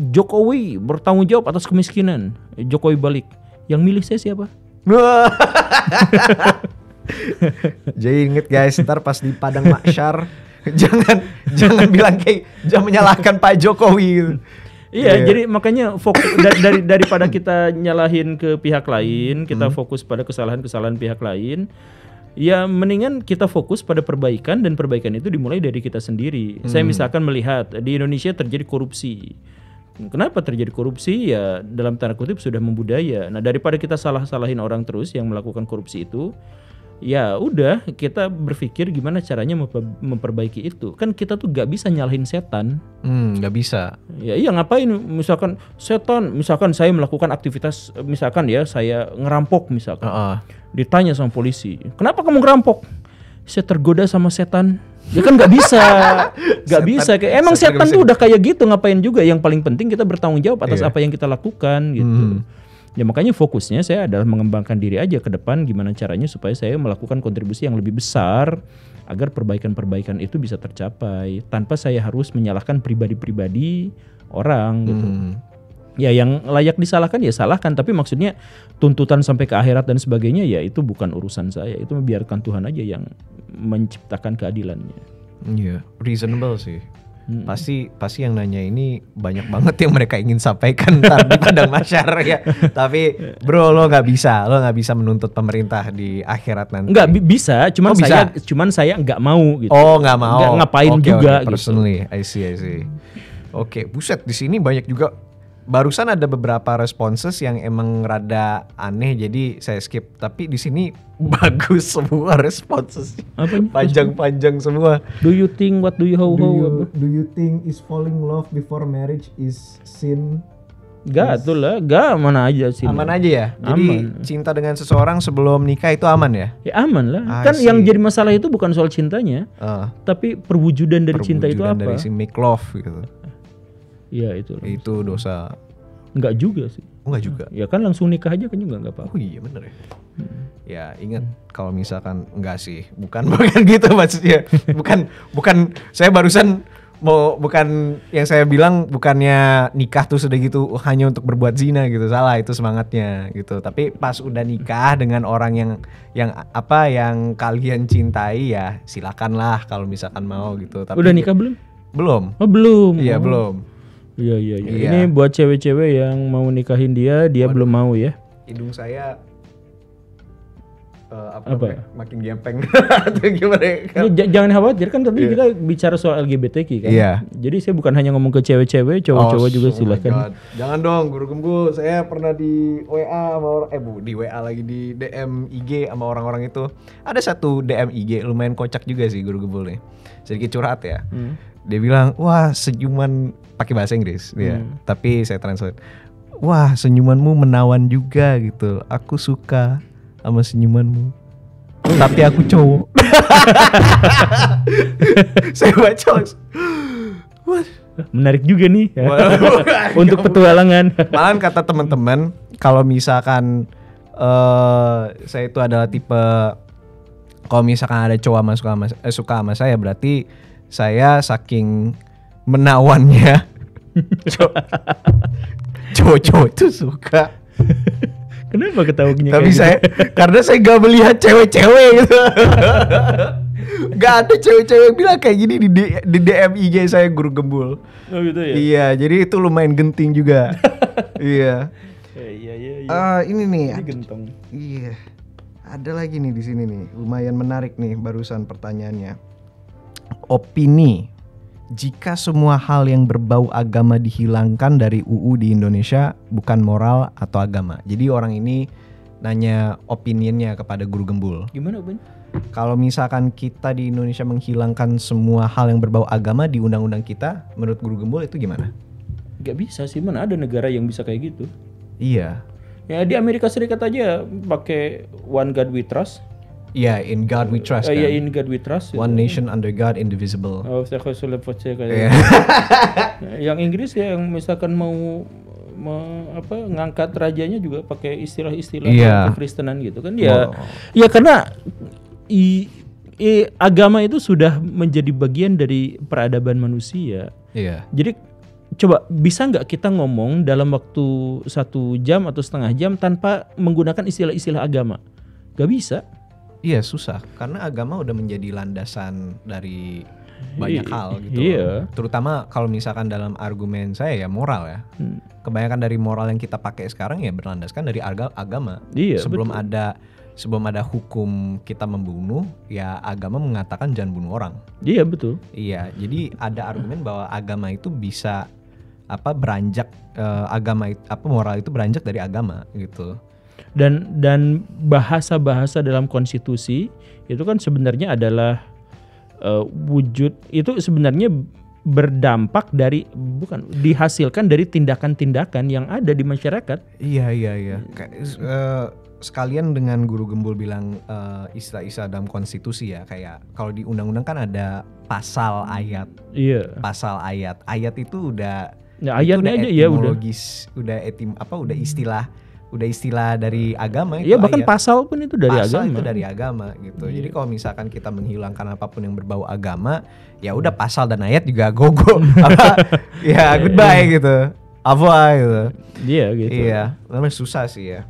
Jokowi bertanggung jawab atas kemiskinan, Jokowi balik, yang milih saya siapa? Jadi inget guys, ntar pas di padang mahsyar jangan bilang kayak jangan menyalahkan Pak Jokowi gitu. Iya, jadi makanya fokus daripada kita nyalahin ke pihak lain, kita fokus pada kesalahan-kesalahan pihak lain. Ya mendingan kita fokus pada perbaikan, dan perbaikan itu dimulai dari kita sendiri. Saya misalkan melihat di Indonesia terjadi korupsi. Kenapa terjadi korupsi? Ya dalam tanda kutip sudah membudaya. Nah, daripada kita salah-salahin orang terus yang melakukan korupsi itu, ya udah kita berpikir gimana caranya memperbaiki itu. Kan kita tuh gak bisa nyalahin setan. Gak bisa. Ya iya, ngapain misalkan setan, misalkan saya melakukan aktivitas, misalkan ya saya ngerampok misalkan. Ditanya sama polisi, kenapa kamu ngerampok? Saya tergoda sama setan. Ya kan gak bisa. Gak bisa. Emang setan tuh udah kayak gitu, ngapain juga. Yang paling penting kita bertanggung jawab atas apa yang kita lakukan gitu. Ya makanya fokusnya saya adalah mengembangkan diri aja ke depan, gimana caranya supaya saya melakukan kontribusi yang lebih besar agar perbaikan-perbaikan itu bisa tercapai tanpa saya harus menyalahkan pribadi-pribadi orang gitu. Ya yang layak disalahkan ya salahkan, tapi maksudnya tuntutan sampai ke akhirat dan sebagainya ya itu bukan urusan saya, itu biarkan Tuhan aja yang menciptakan keadilannya. Iya, reasonable sih. Pasti yang nanya ini banyak banget yang mereka ingin sampaikan ntar di padang mahsyar ya. Tapi bro, lo nggak bisa menuntut pemerintah di akhirat nanti. Nggak bisa, cuman saya nggak mau gitu. Nggak mau. Nggak ngapain juga gitu. Personally, I see. Oke, buset, di sini banyak juga. Barusan ada beberapa responses yang emang rada aneh, jadi saya skip. Tapi di sini bagus semua responses. Panjang-panjang semua. Do you think what do you do you think is falling in love before marriage is sin? Gak tuh lah, gak mana aja sih. Aman aja ya. Jadi cinta dengan seseorang sebelum nikah itu aman ya? Ya aman lah. Kan yang jadi masalah itu bukan soal cintanya, tapi perwujudan dari cinta itu apa? Dari si make love gitu. Iya itu. Itu dosa. Enggak juga sih. Enggak juga. Ya kan langsung nikah aja kan juga enggak apa-apa. Oh iya bener ya. Ya ingat kalau misalkan enggak sih, bukan gitu maksudnya. Bukan saya barusan bukan yang saya bilang bukannya nikah tuh sudah gitu hanya untuk berbuat zina gitu, salah itu semangatnya gitu. Tapi pas udah nikah dengan orang yang kalian cintai ya silakanlah kalau misalkan mau gitu. Tapi udah nikah belum? Belum. Oh belum. Iya belum. Iya. Ini buat cewek-cewek yang mau nikahin dia belum mau ya. Hidung saya apa? Makin gempeng atau gimana ya? Jangan khawatir kan tadi kita bicara soal LGBTQ kan. Iya. Jadi saya bukan hanya ngomong ke cewek-cewek, cowok-cowok juga silakan. Jangan dong guru gembul. Saya pernah di WA sama di WA lagi di DM IG sama orang-orang itu. Ada satu DM IG lumayan kocak juga sih guru gembul nih. Sedikit curhat ya. Dia bilang, "Wah, senyuman," pakai bahasa Inggris dia. Tapi saya translate. "Wah, senyumanmu menawan juga gitu. Aku suka sama senyumanmu. Tapi aku cowok." Saya baca menarik juga nih ya. Untuk petualangan. Malahan kata teman-teman, kalau misalkan saya itu adalah tipe, kalau misalkan ada cowok suka sama saya, berarti saya saking menawannya cowok-cowok itu suka. Kenapa ketawanya? Tapi karena saya gak melihat cewek-cewek gitu. Gak ada cewek-cewek bilang kayak gini di DM IG saya Guru Gembul. Oh gitu ya? Iya, jadi itu lumayan genting juga. Iya. Iya. Ini nih. Ini gentong. Iya. Ada lagi nih di sini nih, lumayan menarik nih barusan pertanyaannya. Opini, jika semua hal yang berbau agama dihilangkan dari UU di Indonesia bukan moral atau agama. Jadi orang ini nanya opininya kepada Guru Gembul. Gimana, Ben? Kalau misalkan kita di Indonesia menghilangkan semua hal yang berbau agama di undang-undang kita, menurut Guru Gembul itu gimana? Gak bisa sih, mana ada negara yang bisa kayak gitu. Iya. Ya di Amerika Serikat aja pakai One God We Trust. Iya, in God we trust kan. Iya, in God we trust. One nation under God, indivisible. Oh, saya kayak yang Inggris ya, yang misalkan mau ngangkat rajanya juga pakai istilah-istilah kekristenan gitu kan. Ya, ya karena agama itu sudah menjadi bagian dari peradaban manusia. Iya. Jadi coba bisa nggak kita ngomong dalam waktu 1 jam atau setengah jam tanpa menggunakan istilah-istilah agama? Gak bisa. Iya susah karena agama udah menjadi landasan dari banyak hal gitu. Iya. Terutama kalau misalkan dalam argumen saya ya moral ya. Kebanyakan dari moral yang kita pakai sekarang ya berlandaskan dari agama. Iya, Sebelum ada hukum kita membunuh, ya agama mengatakan jangan bunuh orang. Iya betul. Iya, jadi ada argumen bahwa agama itu bisa beranjak moral itu beranjak dari agama gitu. Dan bahasa-bahasa dalam konstitusi itu kan sebenarnya adalah wujud itu sebenarnya berdampak dari dihasilkan dari tindakan-tindakan yang ada di masyarakat. Iya. Sekalian dengan Guru Gembul bilang istilah-istilah dalam konstitusi ya, kayak kalau di undang-undang kan ada pasal ayat. Iya. Pasal ayat. Ayat itu udah ayatnya aja ya udah istilah dari agama itu. Iya, bahkan ayat. Pasal pun itu dari pasal agama. itu dari agama gitu. Jadi kalau misalkan kita menghilangkan apapun yang berbau agama, ya udah pasal dan ayat juga gogo. Ya goodbye gitu. Apa gitu. Iya gitu. Iya, memang susah sih ya.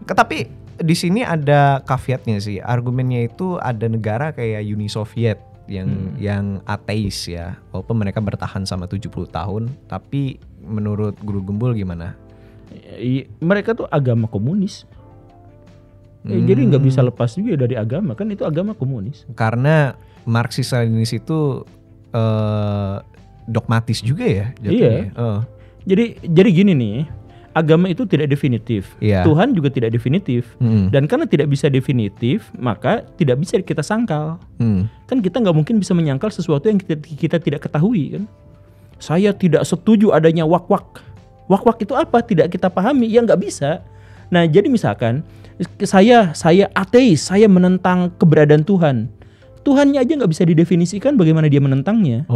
Tapi di sini ada caveatnya sih. Argumennya itu ada negara kayak Uni Soviet yang ateis ya. Walaupun mereka bertahan sama 70 tahun, tapi menurut Guru Gembul gimana? Mereka tuh agama komunis. Jadi nggak bisa lepas juga dari agama, kan itu agama komunis. Karena Marxis-Leninis itu dogmatis juga ya jatuhnya. Iya. Jadi gini nih. Agama itu tidak definitif, Tuhan juga tidak definitif, dan karena tidak bisa definitif, maka tidak bisa kita sangkal. Kan kita nggak mungkin bisa menyangkal sesuatu yang kita tidak ketahui kan. Saya tidak setuju adanya wak-wak. Wak-wak itu apa? Tidak kita pahami, ya nggak bisa. Nah jadi misalkan saya ateis, saya menentang keberadaan Tuhan. Tuhannya aja nggak bisa didefinisikan, bagaimana dia menentangnya?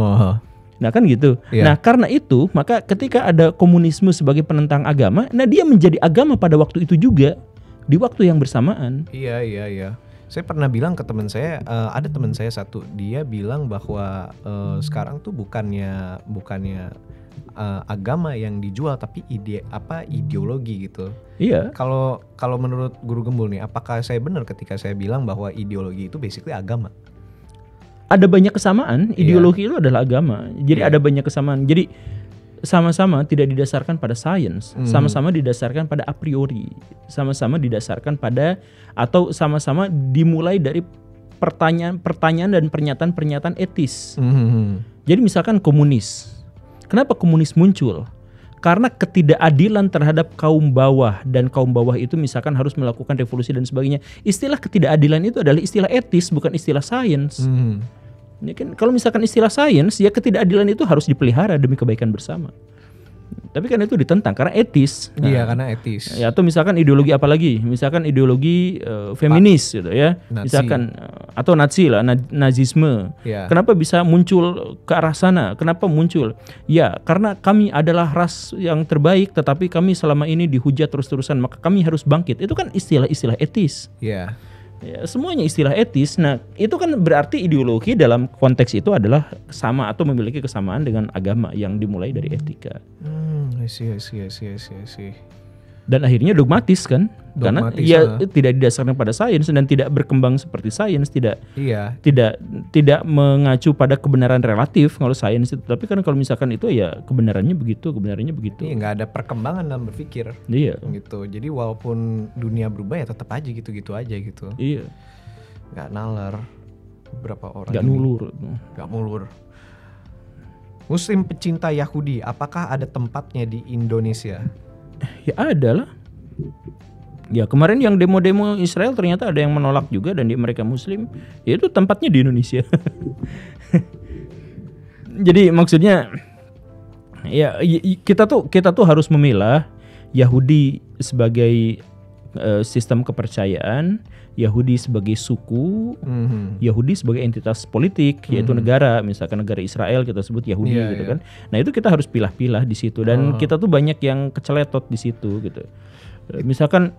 Nah kan gitu. Nah karena itu maka ketika ada komunisme sebagai penentang agama, nah dia menjadi agama pada waktu itu juga, di waktu yang bersamaan. Iya. Saya pernah bilang ke teman saya, ada teman saya satu, dia bilang bahwa sekarang tuh bukannya agama yang dijual, tapi ideologi gitu. Iya. Kalau menurut Guru Gembul nih, apakah saya benar ketika saya bilang bahwa ideologi itu basically agama? Ada banyak kesamaan, ideologi itu adalah agama. Jadi ada banyak kesamaan. Jadi sama-sama tidak didasarkan pada sains, sama-sama didasarkan pada a priori, sama-sama didasarkan pada atau sama-sama dimulai dari pertanyaan dan pernyataan-pernyataan etis. Jadi misalkan komunis. Kenapa komunis muncul? Karena ketidakadilan terhadap kaum bawah, dan kaum bawah itu misalkan harus melakukan revolusi dan sebagainya. Istilah ketidakadilan itu adalah istilah etis, bukan istilah sains. Ya kan, kalau misalkan istilah sains, ya ketidakadilan itu harus dipelihara demi kebaikan bersama. Tapi kan itu ditentang karena etis. Iya, karena etis. Ya, atau misalkan ideologi apa lagi? Misalkan ideologi feminis gitu ya. Nazi. Misalkan atau Nazi lah, nazisme. Ya. Kenapa bisa muncul ke arah sana? Kenapa muncul? Ya, karena kami adalah ras yang terbaik, tetapi kami selama ini dihujat terus-terusan, maka kami harus bangkit. Itu kan istilah-istilah etis. Iya. Ya, semuanya istilah etis. Nah, itu kan berarti ideologi dalam konteks itu adalah sama atau memiliki kesamaan dengan agama yang dimulai dari etika. I see. Dan akhirnya dogmatis kan? Karena Dogmatis, ya tidak didasarkan pada sains dan tidak berkembang seperti sains, tidak mengacu pada kebenaran relatif kalau sains itu. Tapi kan kalau misalkan itu ya kebenarannya begitu. Iya, nggak ada perkembangan dalam berpikir. Iya. Gitu. Jadi walaupun dunia berubah ya tetap aja gitu-gitu aja gitu. Iya. Nggak nalar beberapa orang. Nggak mulur. Muslim pecinta Yahudi, apakah ada tempatnya di Indonesia? Ya ada lah. Ya kemarin yang demo-demo Israel ternyata ada yang menolak juga dan mereka Muslim. Ya itu tempatnya di Indonesia. Jadi maksudnya ya kita tuh harus memilah Yahudi sebagai sistem kepercayaan, Yahudi sebagai suku, Yahudi sebagai entitas politik yaitu negara, misalkan negara Israel kita sebut Yahudi gitu kan. Nah itu kita harus pilah-pilah di situ dan kita tuh banyak yang keceletot di situ gitu. Misalkan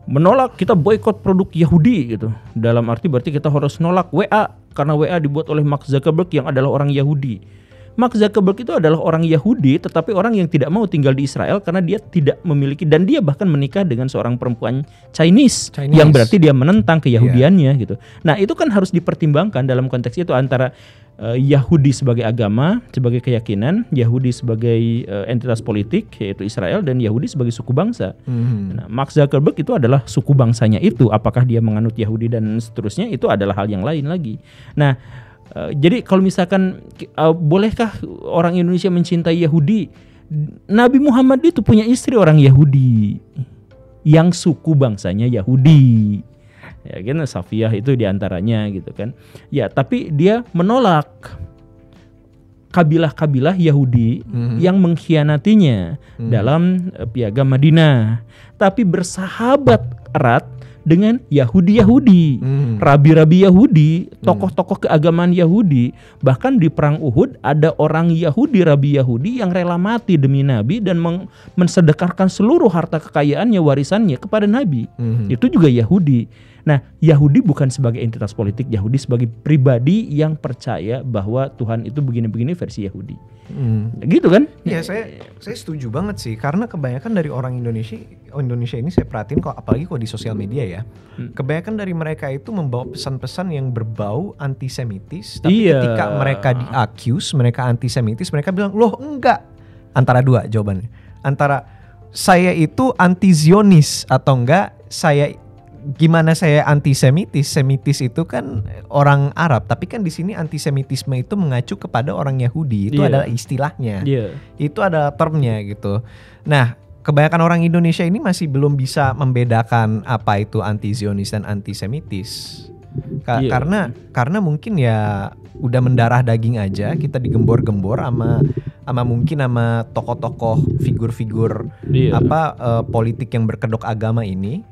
menolak kita boikot produk Yahudi gitu. Dalam arti berarti kita harus nolak WA karena WA dibuat oleh Mark Zuckerberg yang adalah orang Yahudi. Mark Zuckerberg itu adalah orang Yahudi tetapi orang yang tidak mau tinggal di Israel karena dia tidak memiliki dan dia bahkan menikah dengan seorang perempuan Chinese. Yang berarti dia menentang keyahudiannya gitu. Nah, itu kan harus dipertimbangkan dalam konteks itu antara Yahudi sebagai agama, sebagai keyakinan, Yahudi sebagai entitas politik yaitu Israel dan Yahudi sebagai suku bangsa. Nah, Mark Zuckerberg itu adalah suku bangsanya itu, apakah dia menganut Yahudi dan seterusnya itu adalah hal yang lain lagi. Nah, jadi kalau misalkan bolehkah orang Indonesia mencintai Yahudi? Nabi Muhammad itu punya istri orang Yahudi yang suku bangsanya Yahudi. Ya kan Safiyah itu diantaranya gitu kan. Ya tapi dia menolak kabilah-kabilah Yahudi yang mengkhianatinya dalam piagam Madinah. Tapi bersahabat erat dengan Yahudi, rabi-rabi Yahudi, tokoh-tokoh keagamaan Yahudi. Bahkan di perang Uhud ada orang Yahudi, rabi Yahudi yang rela mati demi Nabi dan mensedekahkan seluruh harta kekayaannya, warisannya kepada Nabi. Itu juga Yahudi. Nah, Yahudi bukan sebagai entitas politik, Yahudi sebagai pribadi yang percaya bahwa Tuhan itu begini-begini versi Yahudi. Gitu kan? Iya, saya setuju banget sih karena kebanyakan dari orang Indonesia ini saya perhatiin kok apalagi kok di sosial media ya. Kebanyakan dari mereka itu membawa pesan-pesan yang berbau antisemitis, tapi ketika mereka di-accuse, mereka antisemitis, mereka bilang, "Loh, enggak." Antara dua jawabannya. Antara saya itu anti-Zionis atau enggak gimana saya antisemitis? Semitis itu kan orang Arab, tapi kan di sini antisemitisme itu mengacu kepada orang Yahudi. Itu adalah istilahnya. Itu adalah termnya gitu. Nah, kebanyakan orang Indonesia ini masih belum bisa membedakan apa itu anti-Zionis dan antisemitis. Karena mungkin ya udah mendarah daging aja, kita digembor-gembor sama mungkin sama tokoh-tokoh figur-figur politik yang berkedok agama ini.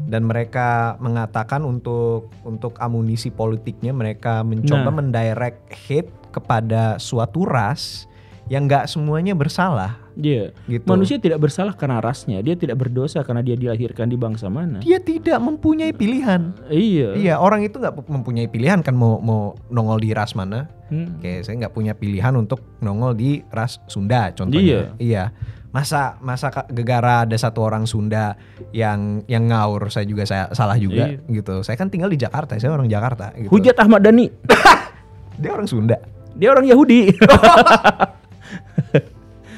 Dan mereka mengatakan untuk amunisi politiknya mereka mencoba mendirect hate kepada suatu ras yang nggak semuanya bersalah. Gitu. Manusia tidak bersalah karena rasnya, dia tidak berdosa karena dia dilahirkan di bangsa mana. Dia tidak mempunyai pilihan. Iya, orang itu nggak mempunyai pilihan kan mau nongol di ras mana. Kayak saya nggak punya pilihan untuk nongol di ras Sunda contohnya. Iya. Masa gegara ada satu orang Sunda yang ngaur, saya juga salah juga gitu. Saya kan tinggal di Jakarta, saya orang Jakarta gitu. Hujat Ahmad Dhani. Dia orang Sunda. Dia orang Yahudi.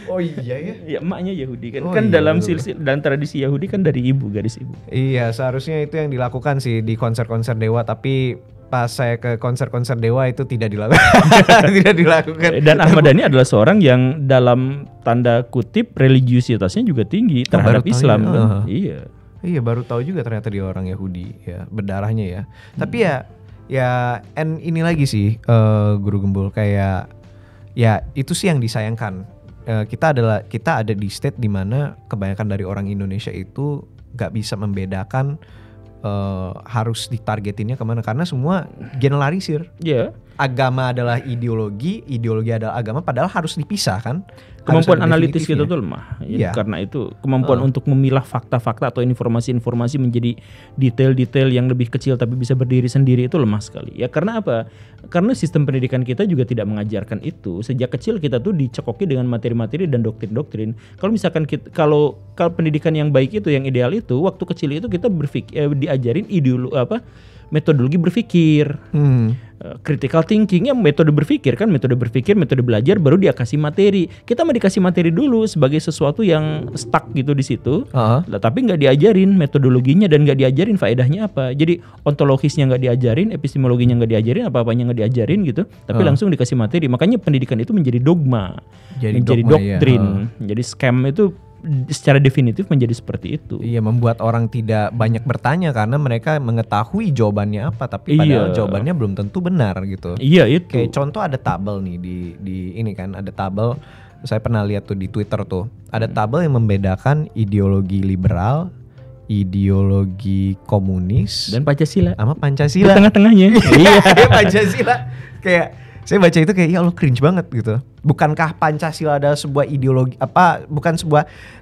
Oh iya ya. Ya emaknya Yahudi kan. Kan dalam dan tradisi Yahudi kan dari ibu, garis ibu. Iya, seharusnya itu yang dilakukan sih di konser-konser Dewa, tapi pas saya ke konser-konser Dewa itu tidak dilakukan. Dan Ahmad Dhani adalah seorang yang dalam tanda kutip religiusitasnya juga tinggi terhadap Islam kan. Iya, baru tahu juga ternyata dia orang Yahudi ya, berdarahnya ya. Tapi ini lagi sih Guru Gembul, kayak ya itu sih yang disayangkan. Kita ada di state di mana kebanyakan dari orang Indonesia itu nggak bisa membedakan harus ditargetinnya kemana karena semua generalisir. agama adalah ideologi, ideologi adalah agama, padahal harus dipisah kan? Kemampuan Harus ada analitis kita definitifnya. tuh lemah. Iya. Karena itu kemampuan untuk memilah fakta-fakta atau informasi-informasi menjadi detail-detail yang lebih kecil tapi bisa berdiri sendiri itu lemah sekali. Ya karena apa? Karena sistem pendidikan kita juga tidak mengajarkan itu. Sejak kecil kita tuh dicekoki dengan materi-materi dan doktrin-doktrin. Kalau misalkan kalau pendidikan yang baik itu, yang ideal itu, waktu kecil itu kita diajarin metodologi berpikir. Critical thinking, ya metode berpikir, metode belajar, baru dia kasih materi. Kita mah dikasih materi dulu sebagai sesuatu yang stuck gitu di situ. Tapi nggak diajarin metodologinya dan nggak diajarin faedahnya apa. Jadi ontologisnya nggak diajarin, epistemologinya nggak diajarin, apa-apanya nggak diajarin gitu. Tapi langsung dikasih materi. Makanya pendidikan itu menjadi dogma, menjadi doktrin. Jadi scam itu secara definitif menjadi seperti itu. Iya, membuat orang tidak banyak bertanya karena mereka mengetahui jawabannya apa, tapi padahal jawabannya belum tentu benar gitu. Iya itu. Kayak contoh ada tabel nih di ini kan, ada tabel. Saya pernah lihat tuh di Twitter tuh. Ada tabel yang membedakan ideologi liberal, ideologi komunis dan Pancasila sama Pancasila. Di tengah-tengahnya. Iya, Pancasila. Kayak saya baca itu kayak ya Allah cringe banget gitu. Bukankah Pancasila adalah sebuah ideologi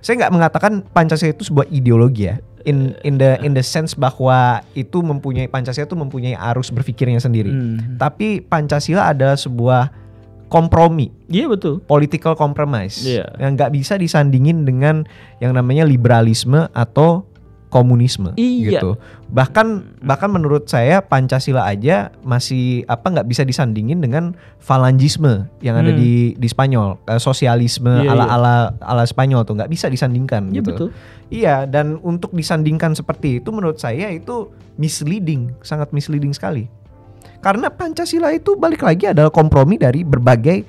saya nggak mengatakan Pancasila itu sebuah ideologi ya. In the sense bahwa itu Pancasila itu mempunyai arus berpikirnya sendiri. Tapi Pancasila adalah sebuah kompromi. Iya betul. Political compromise. Iya. Yang nggak bisa disandingin dengan yang namanya liberalisme atau komunisme gitu. Bahkan menurut saya Pancasila aja masih nggak bisa disandingin dengan falangisme yang ada di Spanyol, sosialisme ala Spanyol tuh nggak bisa disandingkan gitu. Betul. Iya, dan untuk disandingkan seperti itu menurut saya itu misleading, sangat misleading sekali. Karena Pancasila itu balik lagi adalah kompromi dari berbagai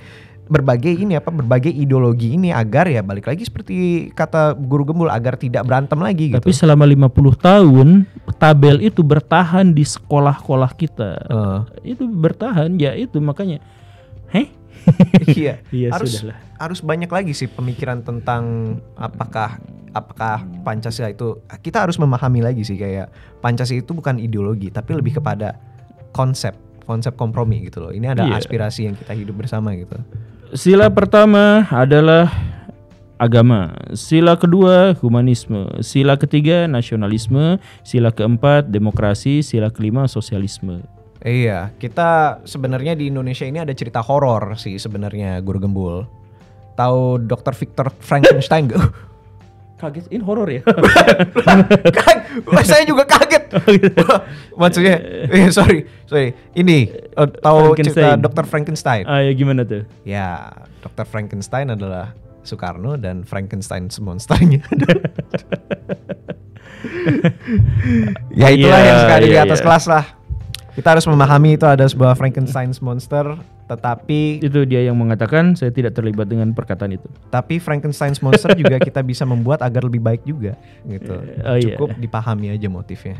ideologi ini agar ya balik lagi seperti kata Guru Gembul agar tidak berantem lagi gitu. Tapi selama 50 tahun tabel itu bertahan di sekolah-sekolah kita. Itu bertahan ya itu makanya. Iya. Harus banyak lagi sih pemikiran tentang apakah Pancasila itu, kita harus memahami lagi sih kayak Pancasila itu bukan ideologi tapi lebih kepada konsep kompromi gitu loh. Ini ada aspirasi yang kita hidup bersama gitu. Sila pertama adalah agama, sila kedua humanisme, sila ketiga nasionalisme, sila keempat demokrasi, sila kelima sosialisme. Iya, kita sebenarnya di Indonesia ini ada cerita horor sih sebenarnya Guru Gembul. Tahu Dr. Victor Frankenstein gak? Kaget, ini horor ya? Saya juga kaget. Maksudnya, sorry. Ini tahu cerita Dr. Frankenstein? Ya gimana tuh? Ya, Dr. Frankenstein adalah Soekarno dan Frankenstein monsternya. Ya itulah yang suka ada di atas kelas lah. Kita harus memahami itu ada sebuah Frankenstein's monster, tetapi itu dia yang mengatakan saya tidak terlibat dengan perkataan itu. Tapi Frankenstein's monster juga kita bisa membuat agar lebih baik juga, gitu. Cukup dipahami aja motifnya.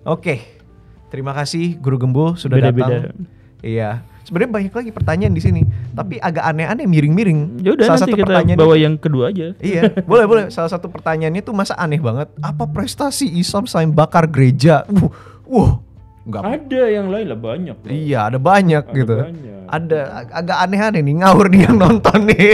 Oke. Terima kasih Guru Gembul sudah datang. Iya. Sebenarnya banyak lagi pertanyaan di sini, tapi agak aneh-aneh, miring-miring. Yaudah, nanti kita bawa yang kedua aja. Iya, boleh. Salah satu pertanyaannya tuh masa aneh banget. Apa prestasi Islam selain bakar gereja? Enggak. Ada yang lain lah, banyak lah. Iya, ada banyak gitu. Banyak. Ada agak aneh-aneh nih, ngawur nih yang nonton nih.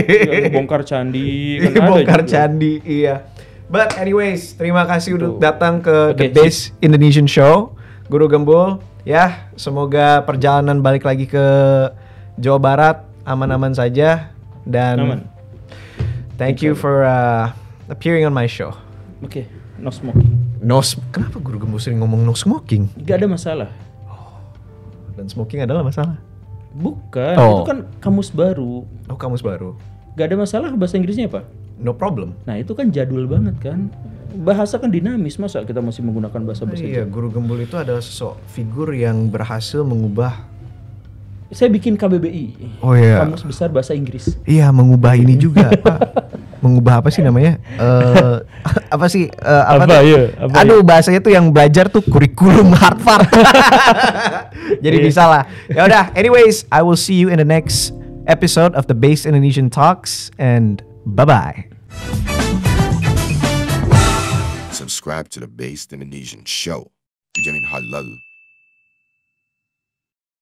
Bongkar candi kan bongkar candi, iya. But anyways, terima kasih udah datang ke The Base Indonesian Show, Guru Gembul. Ya, semoga perjalanan balik lagi ke Jawa Barat aman-aman saja dan thank you for appearing on my show. No smoking. Kenapa Guru Gembul sering ngomong no smoking? Gak ada masalah. Dan smoking adalah masalah? Bukan, itu kan kamus baru. Kamus baru. Gak ada masalah, bahasa Inggrisnya apa? No problem. Nah itu kan jadul banget kan. Bahasa kan dinamis, masa kita masih menggunakan bahasa-bahasa Iya, Guru Gembul itu adalah sosok figur yang berhasil mengubah. Saya bikin KBBI. Kamus Besar Bahasa Inggris. Iya, mengubah ini juga, Pak. Mengubah apa sih namanya? Aduh, bahasanya tuh yang belajar tuh kurikulum Harvard. Jadi bisa lah. Ya udah, anyways, I will see you in the next episode of the Base Indonesian Talks and bye-bye. Subscribe to the Based Indonesian Show. Dijamin halal